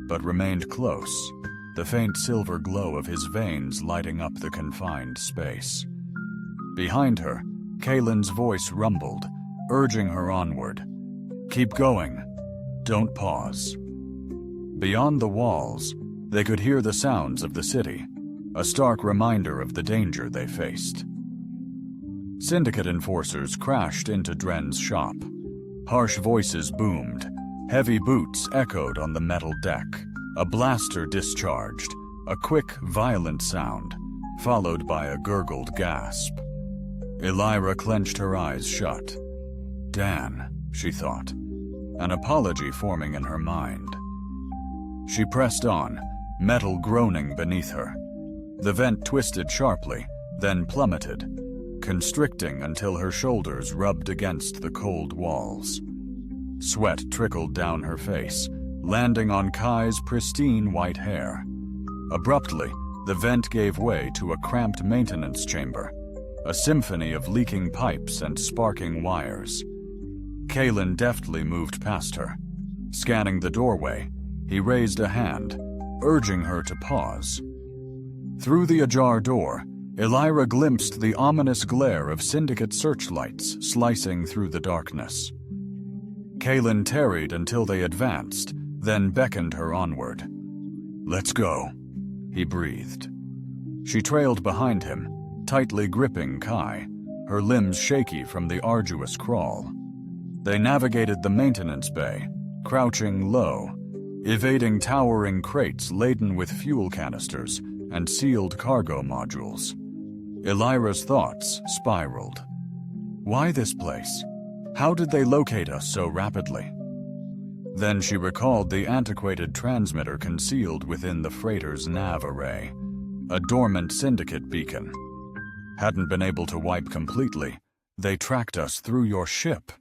Speaker 1: but remained close, the faint silver glow of his veins lighting up the confined space. Behind her, Kaylin's voice rumbled, urging her onward. Keep going. Don't pause. Beyond the walls, they could hear the sounds of the city, a stark reminder of the danger they faced. Syndicate enforcers crashed into Dren's shop. Harsh voices boomed. Heavy boots echoed on the metal deck. A blaster discharged, a quick, violent sound, followed by a gurgled gasp. Elira clenched her eyes shut. Dan, she thought, an apology forming in her mind. She pressed on, metal groaning beneath her. The vent twisted sharply, then plummeted, constricting until her shoulders rubbed against the cold walls. Sweat trickled down her face, landing on Kai's pristine white hair. Abruptly, the vent gave way to a cramped maintenance chamber, a symphony of leaking pipes and sparking wires. Kalen deftly moved past her. Scanning the doorway, he raised a hand, urging her to pause. Through the ajar door, Elira glimpsed the ominous glare of Syndicate searchlights slicing through the darkness. Kalen tarried until they advanced, then beckoned her onward. Let's go, he breathed. She trailed behind him, tightly gripping Kai, her limbs shaky from the arduous crawl. They navigated the maintenance bay, crouching low, evading towering crates laden with fuel canisters and sealed cargo modules. Elira's thoughts spiraled. Why this place? How did they locate us so rapidly? Then she recalled the antiquated transmitter concealed within the freighter's nav array, a dormant Syndicate beacon. Hadn't been able to wipe completely. They tracked us through your ship,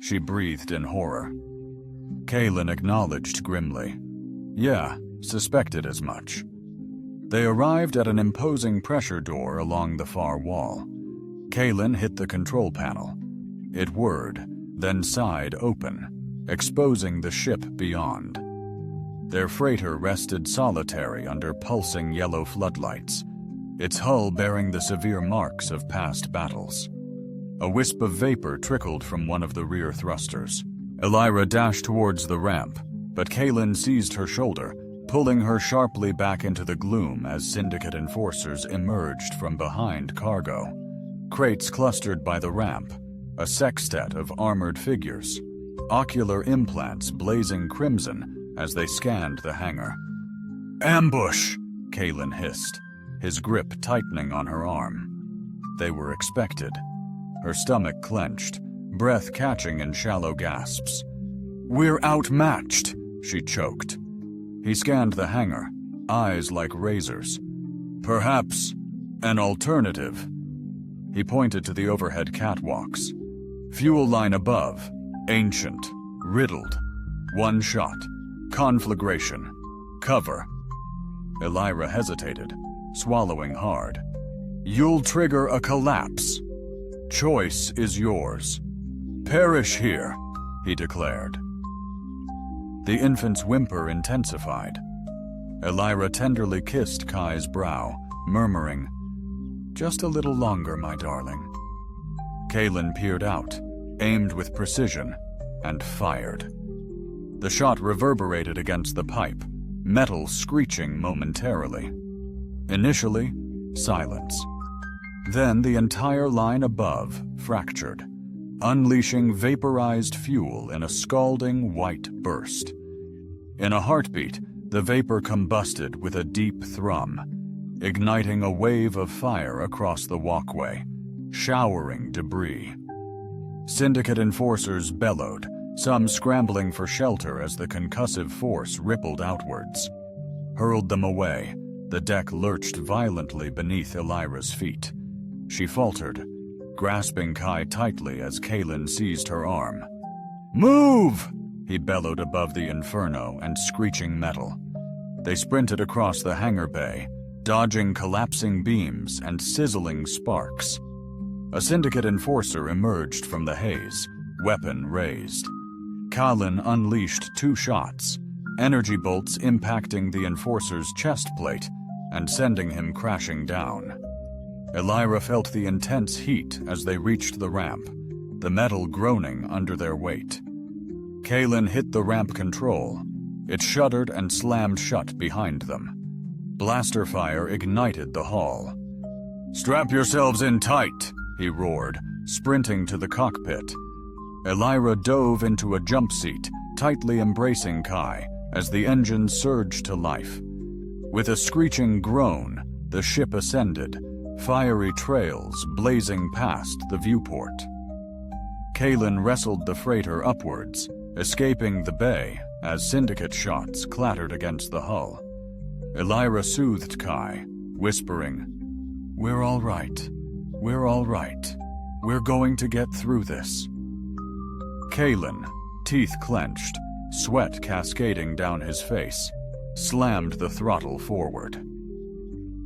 Speaker 1: she breathed in horror. Kalen acknowledged grimly. Yeah, suspected as much. They arrived at an imposing pressure door along the far wall. Kalen hit the control panel. It whirred, then sighed open, exposing the ship beyond. Their freighter rested solitary under pulsing yellow floodlights, its hull bearing the severe marks of past battles. A wisp of vapor trickled from one of the rear thrusters. Elira dashed towards the ramp, but Kalen seized her shoulder, pulling her sharply back into the gloom as Syndicate enforcers emerged from behind cargo. Crates clustered by the ramp, a sextet of armored figures, ocular implants blazing crimson as they scanned the hangar. Ambush! Kalen hissed, his grip tightening on her arm. They were expected. Her stomach clenched, breath catching in shallow gasps. We're outmatched, she choked. He scanned the hangar, eyes like razors. Perhaps an alternative. He pointed to the overhead catwalks. Fuel line above, ancient, riddled. One shot, conflagration, cover. Elira hesitated, swallowing hard. You'll trigger a collapse. Choice is yours. Perish here, he declared. The infant's whimper intensified. Elira tenderly kissed Kai's brow, murmuring, "Just a little longer, my darling." Kaelin peered out, aimed with precision, and fired. The shot reverberated against the pipe, metal screeching momentarily. Initially, silence. Then the entire line above fractured, unleashing vaporized fuel in a scalding white burst. In a heartbeat, the vapor combusted with a deep thrum, igniting a wave of fire across the walkway, showering debris. Syndicate enforcers bellowed, some scrambling for shelter as the concussive force rippled outwards. Hurled them away, the deck lurched violently beneath Elira's feet. She faltered, grasping Kai tightly as Kaelin seized her arm. "Move!" he bellowed above the inferno and screeching metal. They sprinted across the hangar bay, dodging collapsing beams and sizzling sparks. A Syndicate enforcer emerged from the haze, weapon raised. Kaelin unleashed 2 shots, energy bolts impacting the enforcer's chest plate and sending him crashing down. Elira felt the intense heat as they reached the ramp, the metal groaning under their weight. Kaelin hit the ramp control. It shuddered and slammed shut behind them. Blaster fire ignited the hall. "Strap yourselves in tight," he roared, sprinting to the cockpit. Elira dove into a jump seat, tightly embracing Kai as the engine surged to life. With a screeching groan, the ship ascended, fiery trails blazing past the viewport. Kaelin wrestled the freighter upwards, escaping the bay as Syndicate shots clattered against the hull. Elira soothed Kai, whispering, "We're all right. We're all right. We're going to get through this." Kaelin, teeth clenched, sweat cascading down his face, slammed the throttle forward.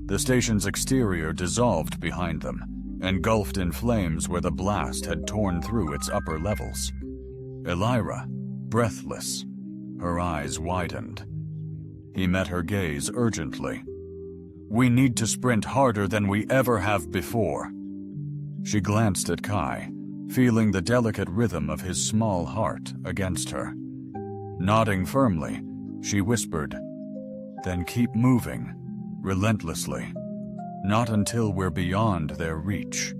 Speaker 1: The station's exterior dissolved behind them, engulfed in flames where the blast had torn through its upper levels. Elira, breathless, her eyes widened. He met her gaze urgently. "We need to sprint harder than we ever have before." She glanced at Kai, feeling the delicate rhythm of his small heart against her. Nodding firmly, she whispered, "Then keep moving, relentlessly. Not until we're beyond their reach."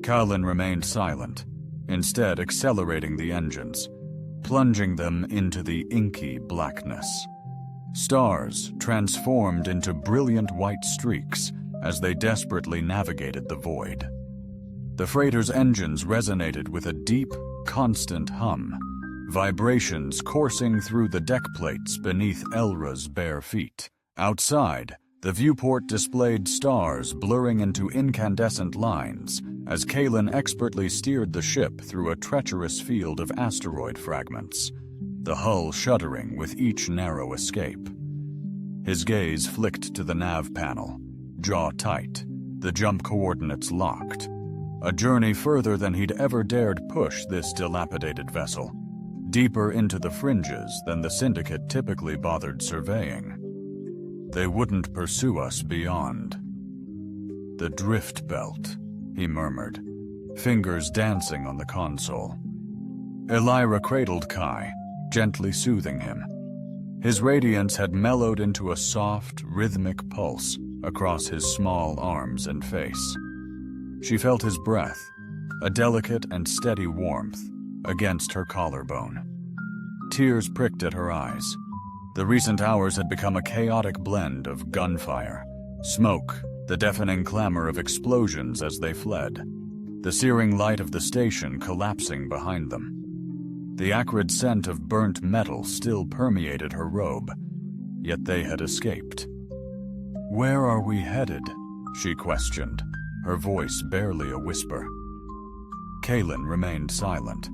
Speaker 1: Kaelin remained silent, instead accelerating the engines, plunging them into the inky blackness. Stars transformed into brilliant white streaks as they desperately navigated the void. The freighter's engines resonated with a deep, constant hum, vibrations coursing through the deck plates beneath Elra's bare feet. Outside, the viewport displayed stars blurring into incandescent lines as Kaelin expertly steered the ship through a treacherous field of asteroid fragments, the hull shuddering with each narrow escape. His gaze flicked to the nav panel, jaw tight, the jump coordinates locked. A journey further than he'd ever dared push this dilapidated vessel, deeper into the fringes than the Syndicate typically bothered surveying. They wouldn't pursue us beyond. "The drift belt," he murmured, fingers dancing on the console. Elira cradled Kai, gently soothing him. His radiance had mellowed into a soft, rhythmic pulse across his small arms and face. She felt his breath, a delicate and steady warmth, against her collarbone. Tears pricked at her eyes. The recent hours had become a chaotic blend of gunfire, smoke, the deafening clamor of explosions as they fled, the searing light of the station collapsing behind them. The acrid scent of burnt metal still permeated her robe, yet they had escaped. "Where are we headed?" she questioned, her voice barely a whisper. Kalen remained silent.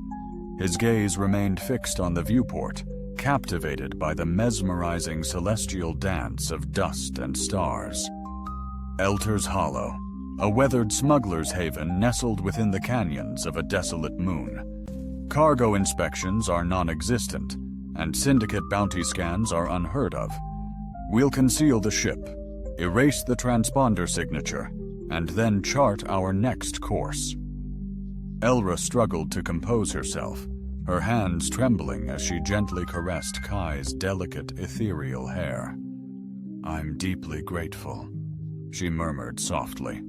Speaker 1: His gaze remained fixed on the viewport, captivated by the mesmerizing celestial dance of dust and stars. Elter's Hollow, a weathered smuggler's haven nestled within the canyons of a desolate moon. Cargo inspections are non-existent, and syndicate bounty scans are unheard of. We'll conceal the ship, erase the transponder signature, and then chart our next course. Elra struggled to compose herself, her hands trembling as she gently caressed Kai's delicate, ethereal hair. "I'm deeply grateful," she murmured softly.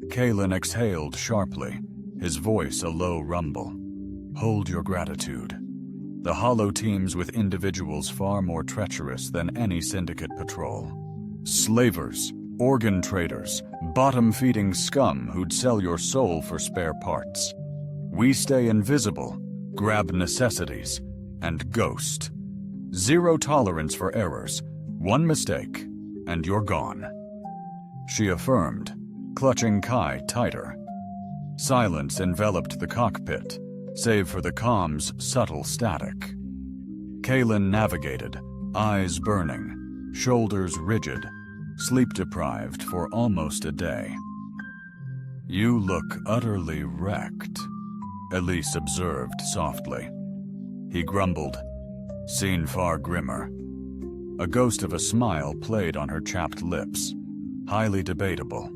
Speaker 1: Kalen exhaled sharply, his voice a low rumble. "Hold your gratitude. The Hollow teems with individuals far more treacherous than any syndicate patrol. Slavers, organ traders, bottom-feeding scum who'd sell your soul for spare parts. We stay invisible, grab necessities, and ghost. Zero tolerance for errors. One mistake, and you're gone," she affirmed, clutching Kai tighter. Silence enveloped the cockpit, save for the comm's subtle static. Kalen navigated, eyes burning, shoulders rigid, sleep-deprived for almost a day. "You look utterly wrecked," Elise observed softly. He grumbled, "Seen far grimmer." A ghost of a smile played on her chapped lips, highly debatable.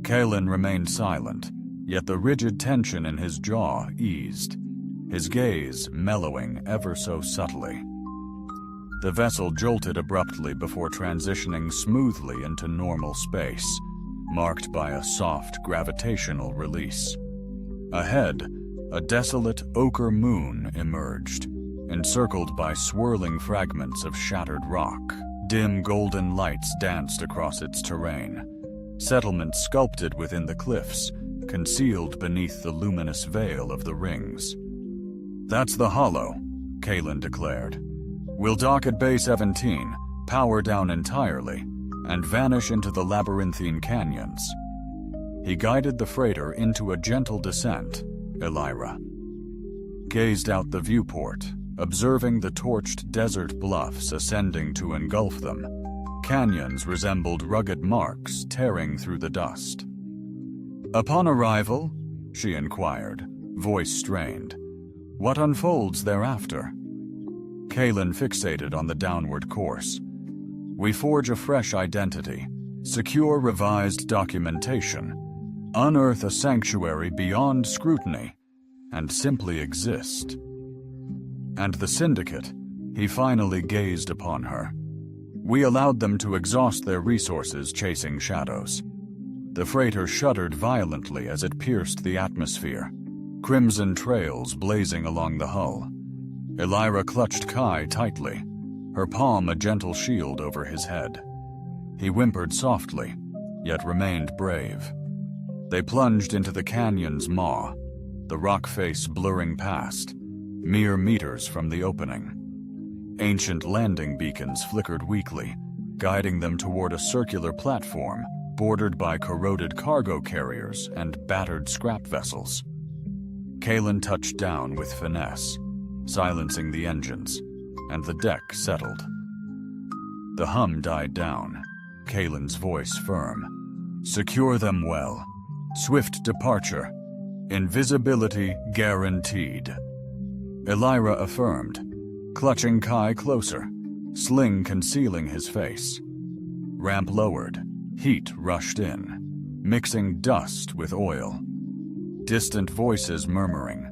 Speaker 1: Kalen remained silent, yet the rigid tension in his jaw eased, his gaze mellowing ever so subtly. The vessel jolted abruptly before transitioning smoothly into normal space, marked by a soft gravitational release. Ahead, a desolate ochre moon emerged, encircled by swirling fragments of shattered rock. Dim golden lights danced across its terrain, settlements sculpted within the cliffs, concealed beneath the luminous veil of the rings. "That's the Hollow," Kalen declared. "We'll dock at Bay 17, power down entirely, and vanish into the labyrinthine canyons." He guided the freighter into a gentle descent, Elira gazed out the viewport, observing the torched desert bluffs ascending to engulf them. Canyons resembled rugged marks tearing through the dust. "Upon arrival?" she inquired, voice strained. "What unfolds thereafter?" Kalen fixated on the downward course. "We forge a fresh identity, secure revised documentation, unearth a sanctuary beyond scrutiny, and simply exist." And the Syndicate, he finally gazed upon her. "We allowed them to exhaust their resources chasing shadows." The freighter shuddered violently as it pierced the atmosphere, crimson trails blazing along the hull. Elira clutched Kai tightly, her palm a gentle shield over his head. He whimpered softly, yet remained brave. They plunged into the canyon's maw, the rock face blurring past, mere meters from the opening. Ancient landing beacons flickered weakly, guiding them toward a circular platform bordered by corroded cargo carriers and battered scrap vessels. Kalen touched down with finesse, silencing the engines, and the deck settled. The hum died down, Kalen's voice firm. "Secure them well. Swift departure. Invisibility guaranteed." Elira affirmed, clutching Kai closer, sling concealing his face. Ramp lowered, heat rushed in, mixing dust with oil. Distant voices murmuring,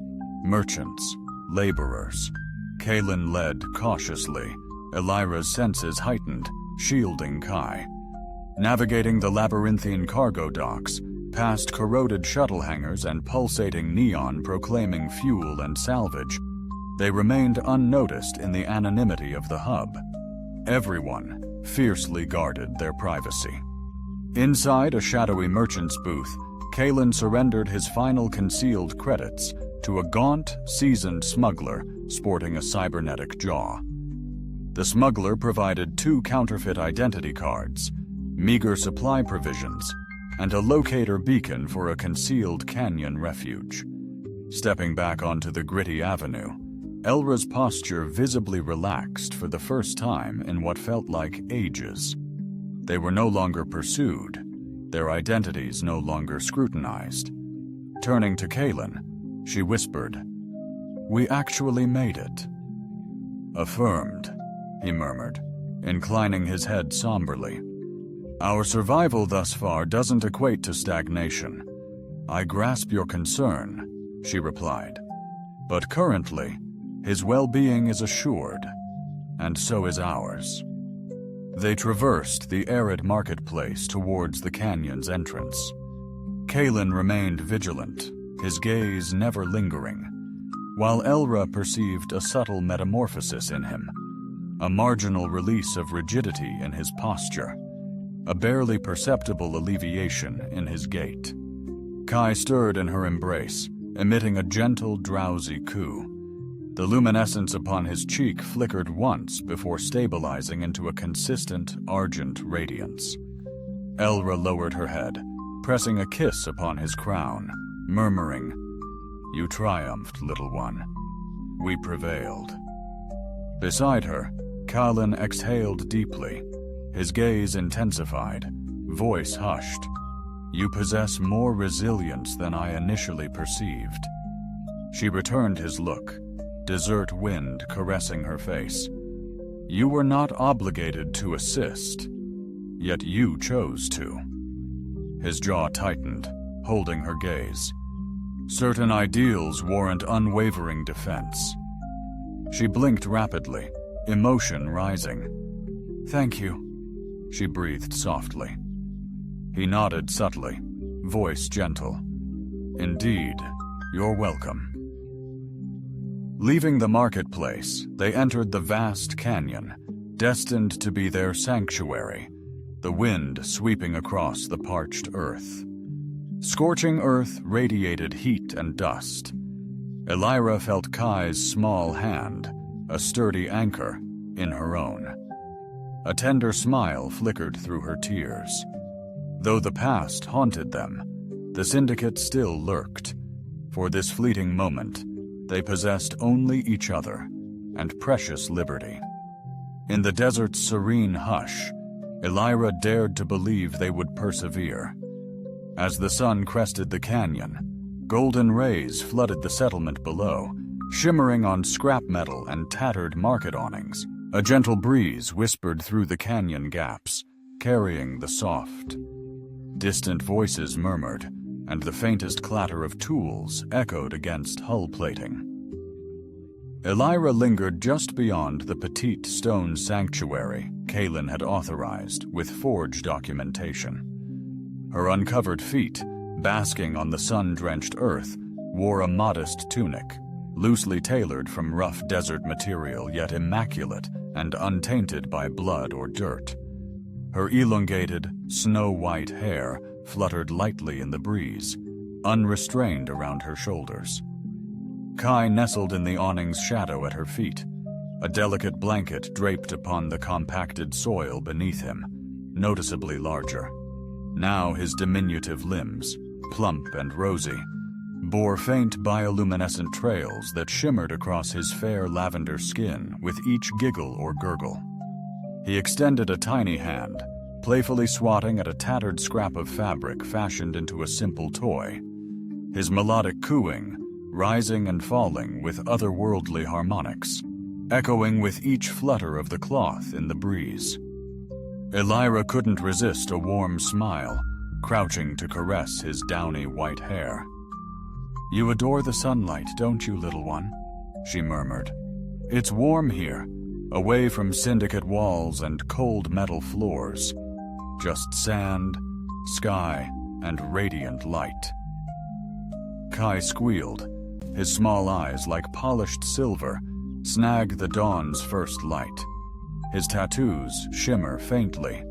Speaker 1: merchants, laborers. Kalen led cautiously, Elira's senses heightened, shielding Kai. Navigating the labyrinthine cargo docks, past corroded shuttle hangars and pulsating neon proclaiming fuel and salvage, they remained unnoticed in the anonymity of the hub. Everyone fiercely guarded their privacy. Inside a shadowy merchant's booth, Kalen surrendered his final concealed credits to a gaunt, seasoned smuggler sporting a cybernetic jaw. The smuggler provided 2 counterfeit identity cards, meager supply provisions, and a locator beacon for a concealed canyon refuge. Stepping back onto the gritty avenue, Elra's posture visibly relaxed for the first time in what felt like ages. They were no longer pursued, their identities no longer scrutinized. Turning to Kalen, she whispered, "We actually made it." "Affirmed," he murmured, inclining his head somberly. "Our survival thus far doesn't equate to stagnation. I grasp your concern," she replied. "But currently, his well-being is assured, and so is ours." They traversed the arid marketplace towards the canyon's entrance. Kalen remained vigilant, his gaze never lingering, while Elra perceived a subtle metamorphosis in him, a marginal release of rigidity in his posture, a barely perceptible alleviation in his gait. Kai stirred in her embrace, emitting a gentle, drowsy coo. The luminescence upon his cheek flickered once before stabilizing into a consistent, argent radiance. Elra lowered her head, pressing a kiss upon his crown, murmuring, "You triumphed, little one. We prevailed." Beside her, Kalen exhaled deeply, his gaze intensified, voice hushed. "You possess more resilience than I initially perceived." She returned his look, desert wind caressing her face. "You were not obligated to assist, yet you chose to." His jaw tightened, holding her gaze. "Certain ideals warrant unwavering defense." She blinked rapidly, emotion rising. "Thank you," she breathed softly. He nodded subtly, voice gentle. "Indeed, you're welcome." Leaving the marketplace, they entered the vast canyon, destined to be their sanctuary, the wind sweeping across the parched earth. Scorching earth radiated heat and dust. Elira felt Kai's small hand, a sturdy anchor, in her own. A tender smile flickered through her tears. Though the past haunted them, the syndicate still lurked. For this fleeting moment, they possessed only each other and precious liberty. In the desert's serene hush, Elira dared to believe they would persevere. As the sun crested the canyon, golden rays flooded the settlement below, shimmering on scrap metal and tattered market awnings. A gentle breeze whispered through the canyon gaps, carrying the soft. Distant voices murmured, and the faintest clatter of tools echoed against hull plating. Elira lingered just beyond the petite stone sanctuary Kalen had authorized with forge documentation. Her uncovered feet, basking on the sun-drenched earth, wore a modest tunic, loosely tailored from rough desert material yet immaculate and untainted by blood or dirt. Her elongated, snow-white hair fluttered lightly in the breeze, unrestrained around her shoulders. Kai nestled in the awning's shadow at her feet, a delicate blanket draped upon the compacted soil beneath him, noticeably larger. Now his diminutive limbs, plump and rosy, bore faint bioluminescent trails that shimmered across his fair lavender skin with each giggle or gurgle. He extended a tiny hand, playfully swatting at a tattered scrap of fabric fashioned into a simple toy, his melodic cooing rising and falling with otherworldly harmonics, echoing with each flutter of the cloth in the breeze. Elira couldn't resist a warm smile, crouching to caress his downy white hair. "You adore the sunlight, don't you, little one?" she murmured. "It's warm here, away from syndicate walls and cold metal floors. Just sand, sky, and radiant light." Kai squealed, his small eyes like polished silver snag the dawn's first light. His tattoos shimmer faintly,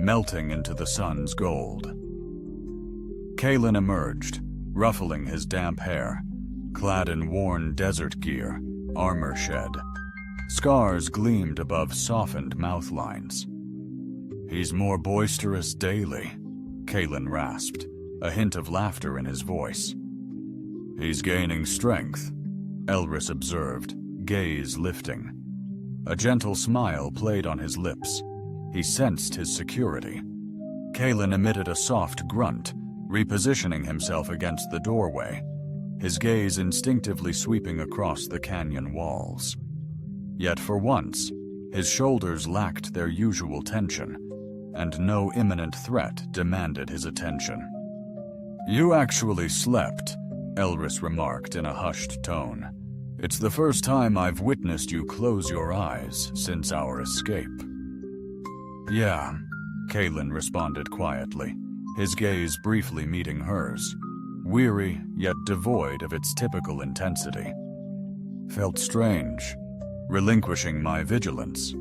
Speaker 1: melting into the sun's gold. Kalen emerged, ruffling his damp hair, clad in worn desert gear, armor shed. Scars gleamed above softened mouth lines. "He's more boisterous daily," Kalen rasped, a hint of laughter in his voice. He's gaining strength, Elris observed, gaze lifting. A gentle smile played on his lips. He sensed his security. Kalen emitted a soft grunt, repositioning himself against the doorway, his gaze instinctively sweeping across the canyon walls. Yet for once, his shoulders lacked their usual tension, and no imminent threat demanded his attention. "You actually slept," Elris remarked in a hushed tone. "It's the first time I've witnessed you close your eyes since our escape." "Yeah," Kalen responded quietly, his gaze briefly meeting hers, weary yet devoid of its typical intensity. "Felt strange, relinquishing my vigilance."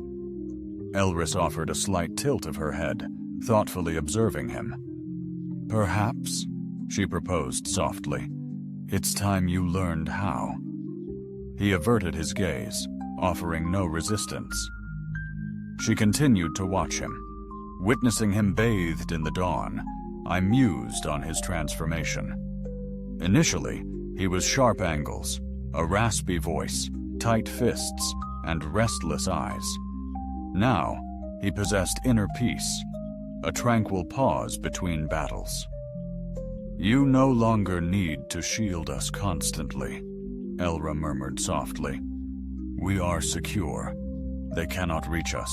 Speaker 1: Elris offered a slight tilt of her head, thoughtfully observing him. "Perhaps," she proposed softly, "it's time you learned how." He averted his gaze, offering no resistance. She continued to watch him. Witnessing him bathed in the dawn, I mused on his transformation. Initially, he was sharp angles, a raspy voice, tight fists, and restless eyes. Now, he possessed inner peace, a tranquil pause between battles. "You no longer need to shield us constantly," Elra murmured softly. "We are secure. They cannot reach us.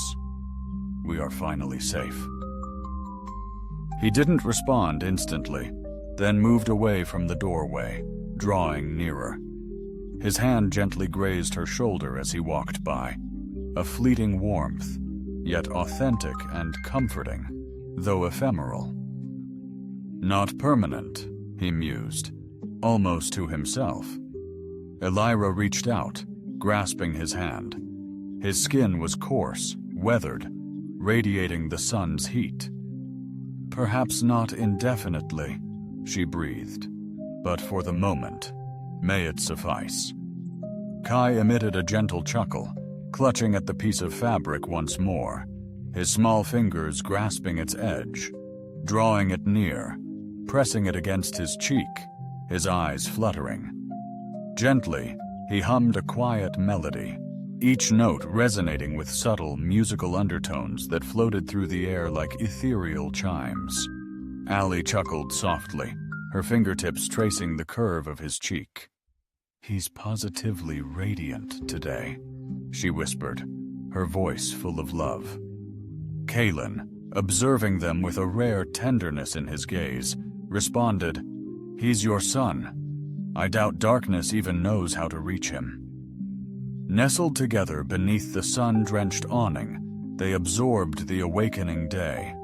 Speaker 1: We are finally safe." He didn't respond instantly, then moved away from the doorway, drawing nearer. His hand gently grazed her shoulder as he walked by, a fleeting warmth, yet authentic and comforting, though ephemeral. "Not permanent," he mused, almost to himself. Elira reached out, grasping his hand. His skin was coarse, weathered, radiating the sun's heat. "Perhaps not indefinitely," she breathed, "but for the moment, may it suffice." Kai emitted a gentle chuckle, clutching at the piece of fabric once more, his small fingers grasping its edge, drawing it near, pressing it against his cheek, his eyes fluttering. Gently, he hummed a quiet melody, each note resonating with subtle musical undertones that floated through the air like ethereal chimes. Allie chuckled softly, her fingertips tracing the curve of his cheek. "He's positively radiant today," she whispered, her voice full of love. Kalen, observing them with a rare tenderness in his gaze, responded, "He's your son. I doubt darkness even knows how to reach him." Nestled together beneath the sun-drenched awning, they absorbed the awakening day,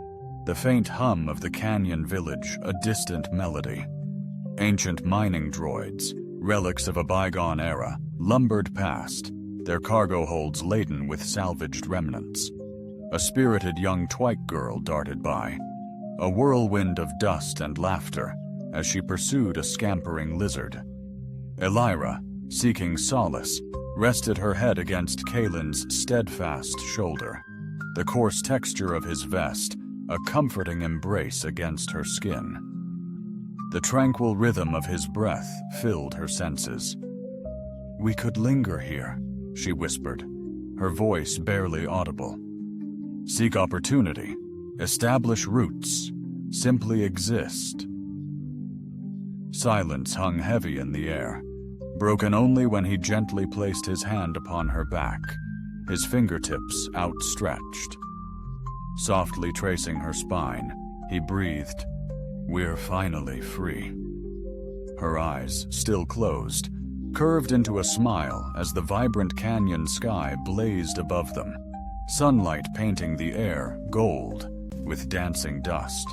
Speaker 1: the faint hum of the canyon village a distant melody. Ancient mining droids, relics of a bygone era, lumbered past, their cargo holds laden with salvaged remnants. A spirited young twike girl darted by, a whirlwind of dust and laughter as she pursued a scampering lizard. Elira, seeking solace, rested her head against Kalen's steadfast shoulder, the coarse texture of his vest a comforting embrace against her skin. The tranquil rhythm of his breath filled her senses. "We could linger here," she whispered, her voice barely audible. "Seek opportunity, establish roots, simply exist." Silence hung heavy in the air, broken only when he gently placed his hand upon her back, his fingertips outstretched. Softly tracing her spine, he breathed, "We're finally free." Her eyes, still closed, curved into a smile as the vibrant canyon sky blazed above them, sunlight painting the air gold with dancing dust.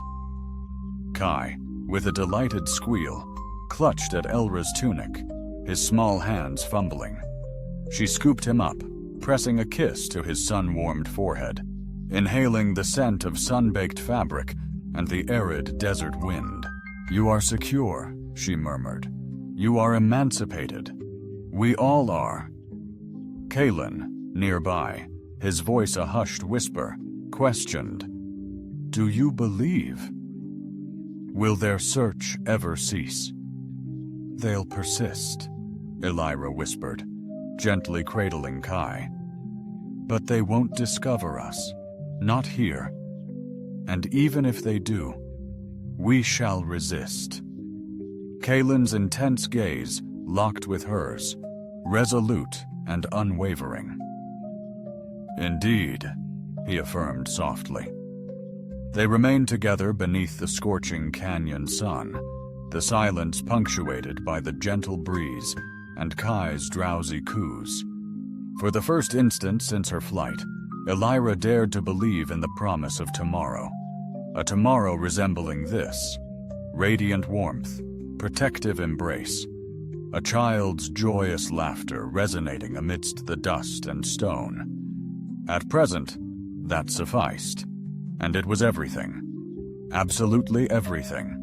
Speaker 1: Kai, with a delighted squeal, clutched at Elra's tunic, his small hands fumbling. She scooped him up, pressing a kiss to his sun-warmed forehead, inhaling the scent of sun-baked fabric and the arid desert wind. "You are secure," she murmured. "You are emancipated. We all are." Kalen, nearby, his voice a hushed whisper, questioned, "Do you believe? Will their search ever cease?" They'll persist, Elira whispered, gently cradling Kai. But they won't discover us, not here. And even if they do, we shall resist. Kaylin's intense gaze locked with hers, resolute and unwavering. Indeed, he affirmed softly. They remained together beneath the scorching canyon sun, the silence punctuated by the gentle breeze and Kai's drowsy coos. For the first instant since her flight, Elira dared to believe in the promise of tomorrow. A tomorrow resembling this: radiant warmth, protective embrace, a child's joyous laughter resonating amidst the dust and stone. At present, that sufficed, and it was everything. Absolutely everything.